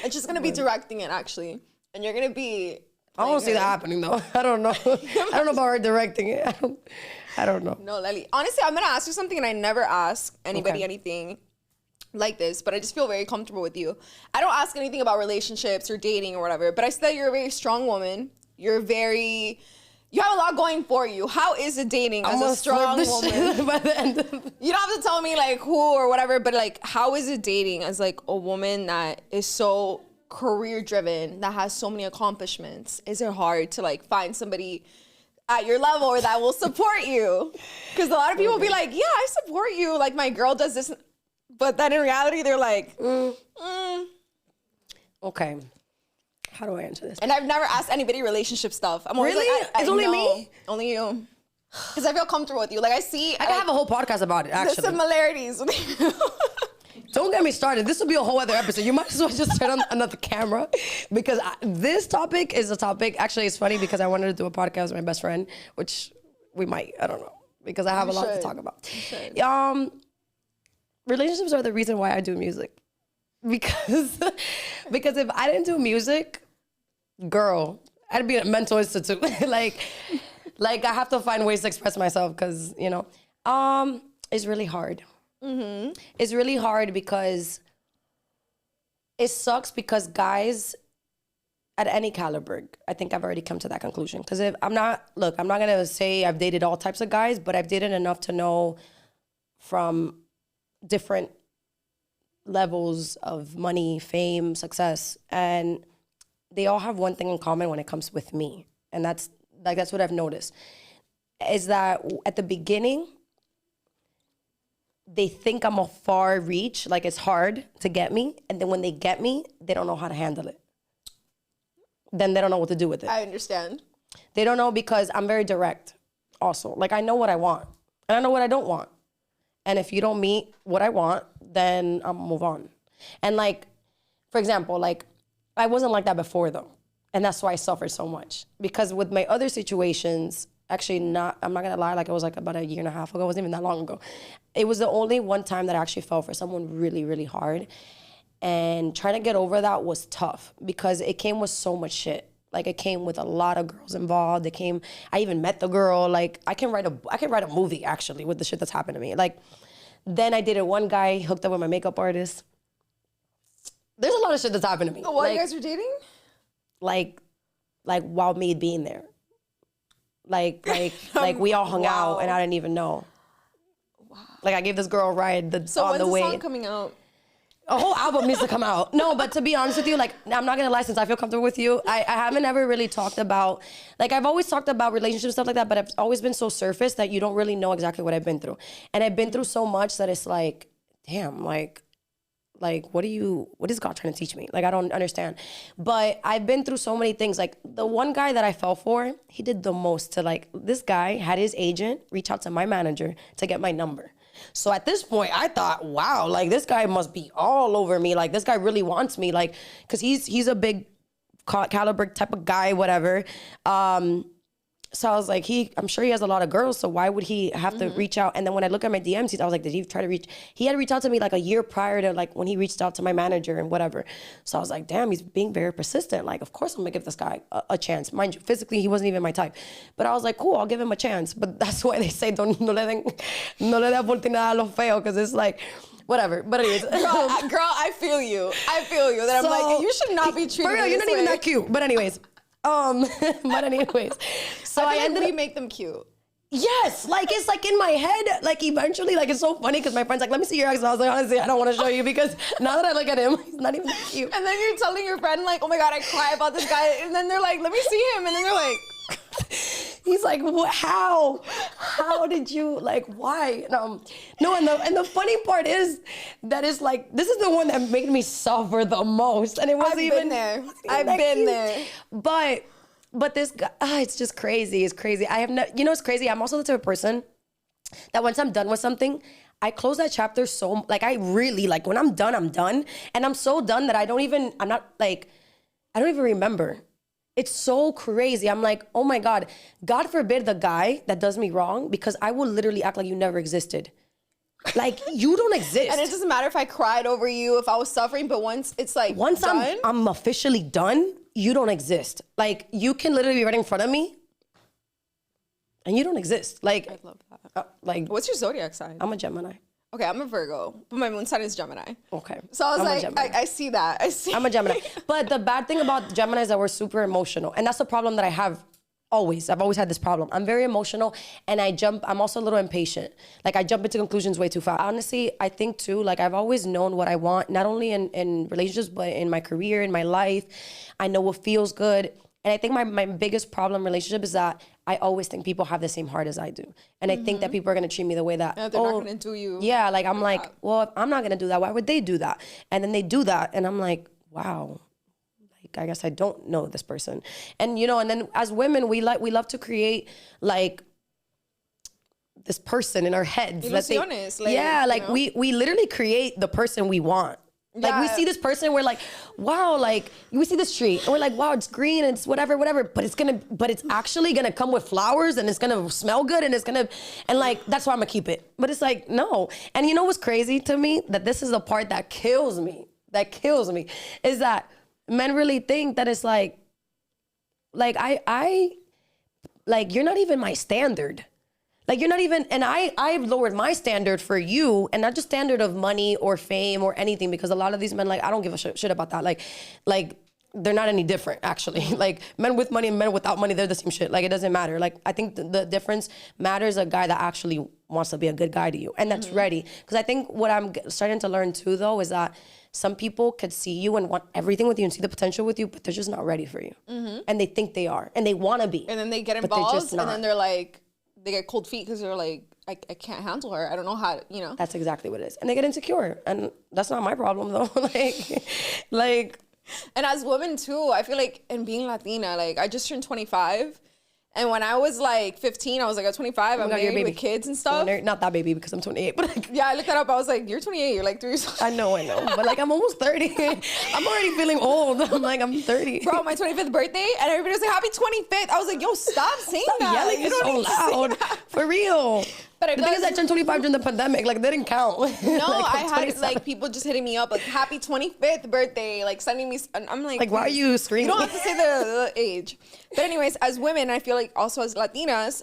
And she's going to be directing it, actually. And you're going to be... I don't see that happening, though. I don't know. I don't know about her directing it. I don't know. No, Leli. Honestly, I'm going to ask you something, and I never ask anybody anything like this, but I just feel very comfortable with you. I don't ask anything about relationships or dating or whatever, but I see that you're a very strong woman. You have a lot going for you. How is it dating as a strong woman? By the end of you don't have to tell me like who or whatever, but like how is it dating as like a woman that is so career driven, that has so many accomplishments? Is it hard to like find somebody at your level or that will support you? Because a lot of people be like, yeah, I support you. Like my girl does this, but then in reality they're like, Okay. How do I answer this? And I've never asked anybody relationship stuff. I'm always really? like, it's only me? Only you. Because I feel comfortable with you. Like I can have a whole podcast about it, actually. The similarities with you. Don't get me started. This will be a whole other episode. You might as well just turn on another camera because this topic is a topic. Actually, it's funny because I wanted to do a podcast with my best friend, which we might. I don't know because I have a lot to talk about. Relationships are the reason why I do music. Because if I didn't do music, girl, I'd be in a mental institute. like I have to find ways to express myself because, you know, it's really hard. Mm-hmm. It's really hard because it sucks because guys at any caliber, I think I've already come to that conclusion. Because if I'm not going to say I've dated all types of guys, but I've dated enough to know from different levels of money, fame, success, and they all have one thing in common when it comes with me. And that's what I've noticed is that at the beginning, they think I'm a far reach, like it's hard to get me. And then when they get me, they don't know how to handle it. Then they don't know what to do with it. I understand. They don't know because I'm very direct also. Like I know what I want and I know what I don't want. And if you don't meet what I want, then I'll move on. And like, for example, like I wasn't like that before though. And that's why I suffered so much. Because with my other situations, I'm not gonna lie, like it was like about a year and a half ago. It wasn't even that long ago. It was the only one time that I actually fell for someone really, really hard. And trying to get over that was tough because it came with so much shit. Like it came with a lot of girls involved. I even met the girl. Like I can write a movie actually with the shit that's happened to me. Like then I dated one guy, hooked up with my makeup artist. There's a lot of shit that's happened to me. Oh, while you guys were dating? Like while me being there. Like we all hung out and I didn't even know. Wow. Like I gave this girl a ride on the way. So when's the song coming out? A whole album needs to come out. No, but to be honest with you, like, I'm not gonna lie, since I feel comfortable with you, I haven't ever really talked about, like, I've always talked about relationships, stuff like that, but I've always been so surface that you don't really know exactly what I've been through. And I've been through so much that it's like, damn, like, what is God trying to teach me? Like, I don't understand. But I've been through so many things. Like, the one guy that I fell for, he did the most to, like, this guy had his agent reach out to my manager to get my number. So at this point, I thought, wow, like this guy must be all over me. Like this guy really wants me, like, cause he's a big caliber type of guy, whatever. So I was like, I'm sure he has a lot of girls, so why would he have to reach out? And then when I look at my DMs, I was like, did he try to reach? He had reached out to me like a year prior to like when he reached out to my manager and whatever. So I was like, damn, he's being very persistent. Like, of course I'm gonna give this guy a chance. Mind you, physically, he wasn't even my type. But I was like, cool, I'll give him a chance. But that's why they say no le da oportunidad a lo feo, because it's like, whatever. But anyways. Girl, I feel you. That I'm like, you should not be treated for real, this you're not way. even that cute. But anyways. But anyways, so I ended up make them cute. Yes, like it's like in my head, like eventually, like it's so funny because my friend's like, let me see your ex. And I was like, honestly, I don't want to show you because now that I look at him, he's not even that cute. And then you're telling your friend like, oh my God, I cry about this guy. And then they're like, let me see him. And then they're like, he's like, what, how did you, like, why? No, and the funny part is that it's like, this is the one that made me suffer the most. And it wasn't even there. I've been there. But this guy, it's just crazy. It's crazy. It's crazy. I'm also the type of person that once I'm done with something, I close that chapter so, like, I really, like, when I'm done, I'm done. And I'm so done that I don't even remember. It's so crazy. I'm like, oh my God, God forbid the guy that does me wrong, because I will literally act like you never existed. Like, you don't exist. And it doesn't matter if I cried over you, if I was suffering, but once it's like once done, I'm officially done, you don't exist. Like, you can literally be right in front of me and you don't exist. Like, I love that. Like, what's your zodiac sign? I'm a Gemini. Okay, I'm a Virgo, but my moon sign is Gemini. Okay. So I was like, I see that. I'm a Gemini. But the bad thing about Gemini is that we're super emotional. And that's the problem that I have always. I've always had this problem. I'm very emotional and I'm also a little impatient. Like, I jump into conclusions way too fast. Honestly, I think too, like, I've always known what I want, not only in relationships, but in my career, in my life. I know what feels good. And I think my biggest problem in relationship is that I always think people have the same heart as I do. And I think that people are going to treat me the way that, they're not going to do you. Yeah, like, I'm like, well, if I'm not going to do that, why would they do that? And then they do that. And I'm like, wow. I guess I don't know this person. And, and then as women, we love to create, like, this person in our heads. Ilusiones, we literally create the person we want. Like we see this person, we're like, wow, like we see this tree and we're like, wow, it's green and it's whatever, but it's actually gonna come with flowers and it's gonna smell good and like, that's why I'm gonna keep it. But it's like, no. And you know what's crazy to me? That this is the part that kills me, is that men really think that it's like I like, you're not even my standard. Like, you're not even, and I've lowered my standard for you, and not just standard of money or fame or anything, because a lot of these men, like, I don't give a shit about that. Like they're not any different, actually. Like, men with money and men without money, they're the same shit. Like, it doesn't matter. Like, I think the difference matters a guy that actually wants to be a good guy to you, and that's ready. Because I think what I'm starting to learn too, though, is that some people could see you and want everything with you and see the potential with you, but they're just not ready for you. And they think they are, and they want to be. And then they get involved, and then they're like, they get cold feet because they're like, I can't handle her. I don't know how to, you know. That's exactly what it is. And they get insecure. And that's not my problem, though. like. And as women, too, I feel like, and being Latina, like, I just turned 25. And when I was like 15, I was like, at 25, I'm married with kids and stuff. Not that baby, because I'm 28. But like, yeah, I looked that up. I was like, you're 28. You're like 3 years old. I know. But like, I'm almost 30. I'm already feeling old. I'm like, I'm 30. Bro, my 25th birthday, and everybody was like, happy 25th. I was like, yo, stop saying that. Yelling is so loud. For real. But the thing is, I turned 25 during the pandemic. Like, they didn't count. No, like, I had like people just hitting me up like, happy 25th birthday, like sending me. I'm like, why are you screaming? You don't have to say the age. But anyways, as women, I feel like also as Latinas,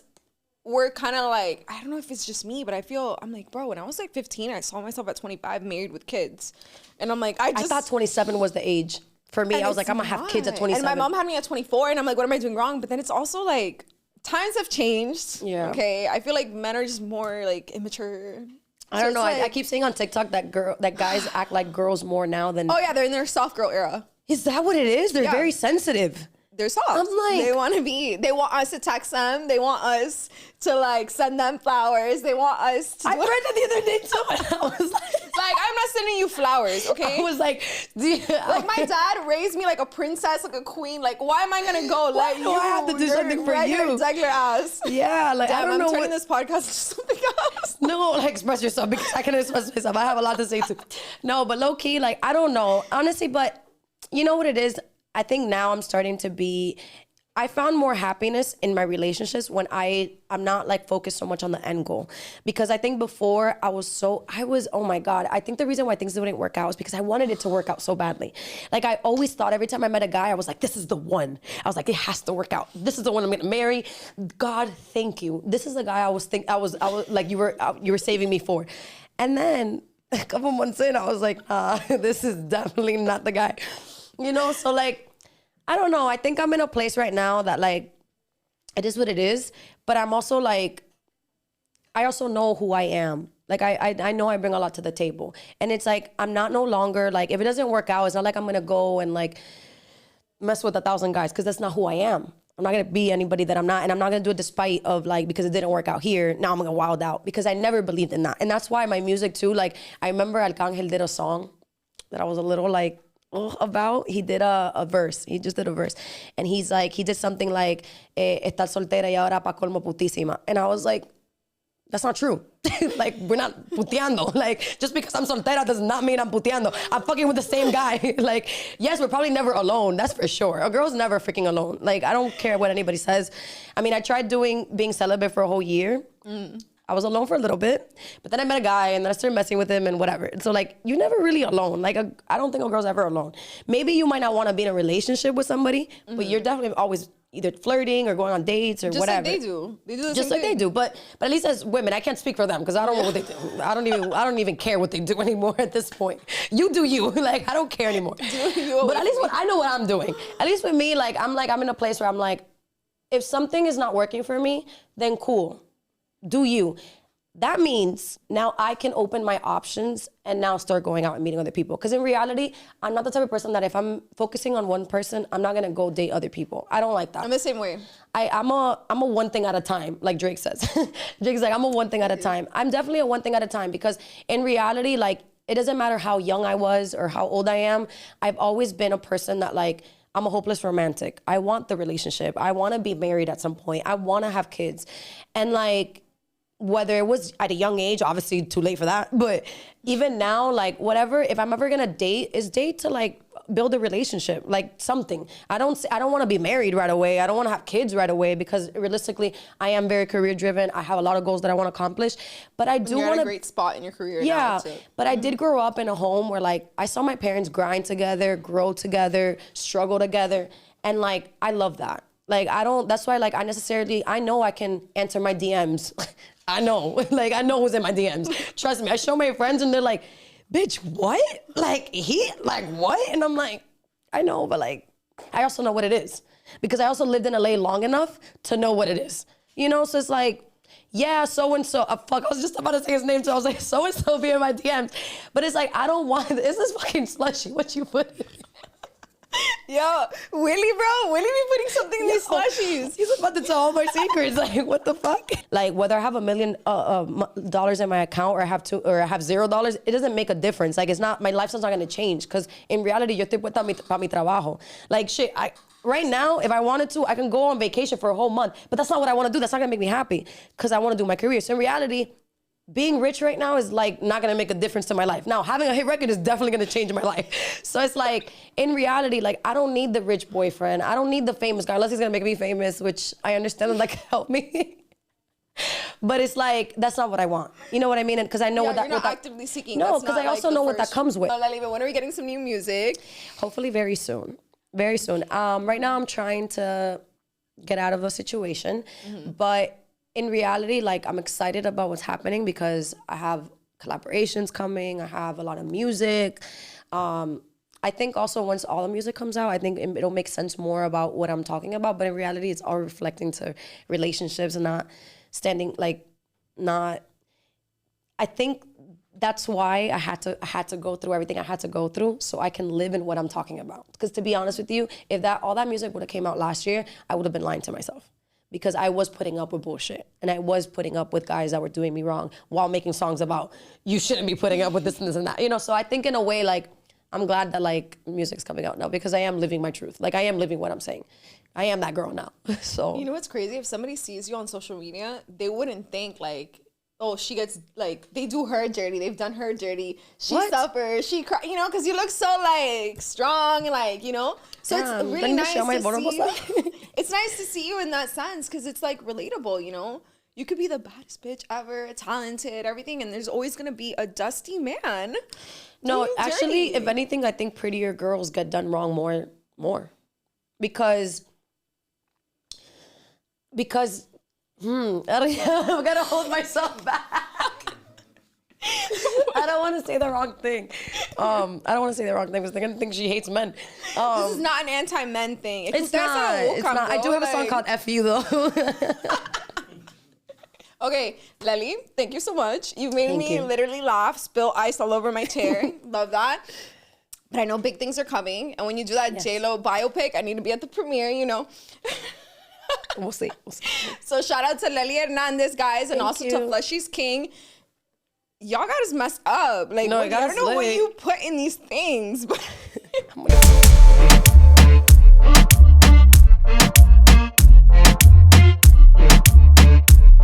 we're kind of like, I don't know if it's just me, but I'm like, bro, when I was like 15, I saw myself at 25 married with kids. And I'm like, I thought 27 was the age for me. I was like, I'm gonna have kids at 27. And my mom had me at 24, and I'm like, what am I doing wrong? But then it's also like, times have changed. Yeah. Okay. I feel like men are just more like immature. I don't know. Like, I keep seeing on TikTok that guys act like girls more now than. Oh yeah, they're in their soft girl era. Is that what it is? They're very sensitive. They're soft. I'm like, they want us to text them. They want us to like send them flowers. They want us to. I read that the other day too, and I was like, I'm not sending you flowers, okay? I was like, like my dad raised me like a princess, like a queen. Like, why am I gonna go? Like, I have to do something for you? Regular ass. Yeah, like damn, I don't know. I'm turning this podcast to something else. No, like express yourself, because I can express myself. I have a lot to say too. No, but low key, like I don't know, honestly. But you know what it is? I think now I'm starting to be. I found more happiness in my relationships when I'm not like focused so much on the end goal. Because I think before I was, oh my God, I think the reason why things didn't work out is because I wanted it to work out so badly. Like I always thought every time I met a guy, I was like, this is the one. I was like, it has to work out. This is the one I'm gonna marry. God, thank you. This is the guy I was like, you were saving me for. And then a couple months in, I was like, this is definitely not the guy. You know, so like, I don't know. I think I'm in a place right now that like, it is what it is. But I'm also like, I also know who I am. Like I know I bring a lot to the table. And it's like, I'm not no longer like, if it doesn't work out, it's not like I'm gonna go and like mess with 1,000 guys, because that's not who I am. I'm not gonna be anybody that I'm not. And I'm not gonna do it despite of like, because it didn't work out here, now I'm gonna wild out. Because I never believed in that. And that's why my music too, like I remember Arcángel did a song that I was a little like, about. He did a verse. He just did a verse. And he's like, he did something like, estar soltera y ahora pa colmo putísima. And I was like, that's not true. Like, we're not puteando. Like, just because I'm soltera does not mean I'm puteando. I'm fucking with the same guy. Like, yes, we're probably never alone. That's for sure. A girl's never freaking alone. Like, I don't care what anybody says. I mean, I tried being celibate for a whole year. I was alone for a little bit, but then I met a guy and then I started messing with him and whatever. And so like, you're never really alone. Like, I don't think a girl's ever alone. Maybe you might not want to be in a relationship with somebody, but you're definitely always either flirting or going on dates or whatever. Just like they do. They do the just same like thing. they do. But at least as women, I can't speak for them because I don't know what they do. I don't even care what they do anymore at this point. You do you. Like, I don't care anymore. But at least I know what I'm doing. At least with me, like I'm in a place where I'm like, if something is not working for me, then cool. Do you. That means now I can open my options and now start going out and meeting other people. Because in reality, I'm not the type of person that if I'm focusing on one person, I'm not gonna go date other people. I don't like that. I'm the same way. I'm a one thing at a time, like Drake says. Drake's like, I'm a one thing at a time. I'm definitely a one thing at a time because in reality, like, it doesn't matter how young I was or how old I am. I've always been a person that like, I'm a hopeless romantic. I want the relationship. I wanna be married at some point. I wanna have kids. And like, whether it was at a young age, obviously too late for that, but even now, like whatever, if I'm ever gonna date, is date to like build a relationship, like something. I don't want to be married right away. I don't want to have kids right away because realistically, I am very career driven. I have a lot of goals that I want to accomplish, but I do want to. You're at a great spot in your career. Yeah, now, but I did grow up in a home where like I saw my parents grind together, grow together, struggle together, and like I love that. Like that's why like I know I can answer my DMs. I know, like I know who's in my DMs. Trust me, I show my friends and they're like, bitch, what? Like what? And I'm like, I know, but like, I also know what it is. Because I also lived in LA long enough to know what it is. You know, so it's like, yeah, so-and-so, fuck, I was just about to say his name too. I was like, so-and-so be in my DMs. But it's like, I don't want, is this fucking slushy? What you put in? Yo, Willie be putting something in these slushies. He's about to tell all my secrets. Like, what the fuck? Like, whether I have $1 million in my account or I have $0, it doesn't make a difference. Like, it's not, my lifestyle's not gonna change. Because in reality, yo estoy puesta para mi trabajo. Like, shit, right now, if I wanted to, I can go on vacation for a whole month. But that's not what I wanna do. That's not gonna make me happy. Because I wanna do my career. So in reality, being rich right now is like not gonna make a difference to my life. Now, having a hit record is definitely gonna change my life. So it's like, in reality, like I don't need the rich boyfriend. I don't need the famous guy unless he's gonna make me famous, which I understand and like help me. But it's like, that's not what I want. You know what I mean? Because I know you're not actively seeking. No, because I also know what that comes with. No, Leli, but when are we getting some new music? Hopefully very soon. Very soon. Right now I'm trying to get out of a situation, but in reality, like I'm excited about what's happening because I have collaborations coming. I have a lot of music. I think also once all the music comes out, I think it'll make sense more about what I'm talking about. But in reality, it's all reflecting to relationships and not standing like not. I think that's why I had to go through everything I had to go through so I can live in what I'm talking about. Because to be honest with you, if all that music would have came out last year, I would have been lying to myself. Because I was putting up with bullshit. And I was putting up with guys that were doing me wrong while making songs about, you shouldn't be putting up with this and this and that. You know, so I think in a way, like, I'm glad that, like, music's coming out now because I am living my truth. Like, I am living what I'm saying. I am that girl now, so. You know what's crazy? If somebody sees you on social media, they wouldn't think, like, oh, she gets, like, they do her dirty. They've done her dirty. She suffers. She cries, you know, because you look so, like, strong and, like, you know. So it's really nice to see you. It's nice to see you in that sense because it's, like, relatable, you know. You could be the baddest bitch ever, talented, everything, and there's always going to be a dusty man. No, actually, if anything, I think prettier girls get done wrong more. Because I'm gonna hold myself back. I don't want to say the wrong thing. I don't want to say the wrong thing because they're gonna think she hates men. This is not an anti-men thing. It's not. It's not. I do have a song called "F You" though. Okay, Leli, thank you so much. You've made me literally laugh, spill ice all over my chair. Love that. But I know big things are coming, and when you do that J-Lo biopic, I need to be at the premiere. You know. We'll see. So shout out to Leli Hernandez, guys, and also to Flushy's King. Y'all got us messed up. Like, I don't know what you put in these things, but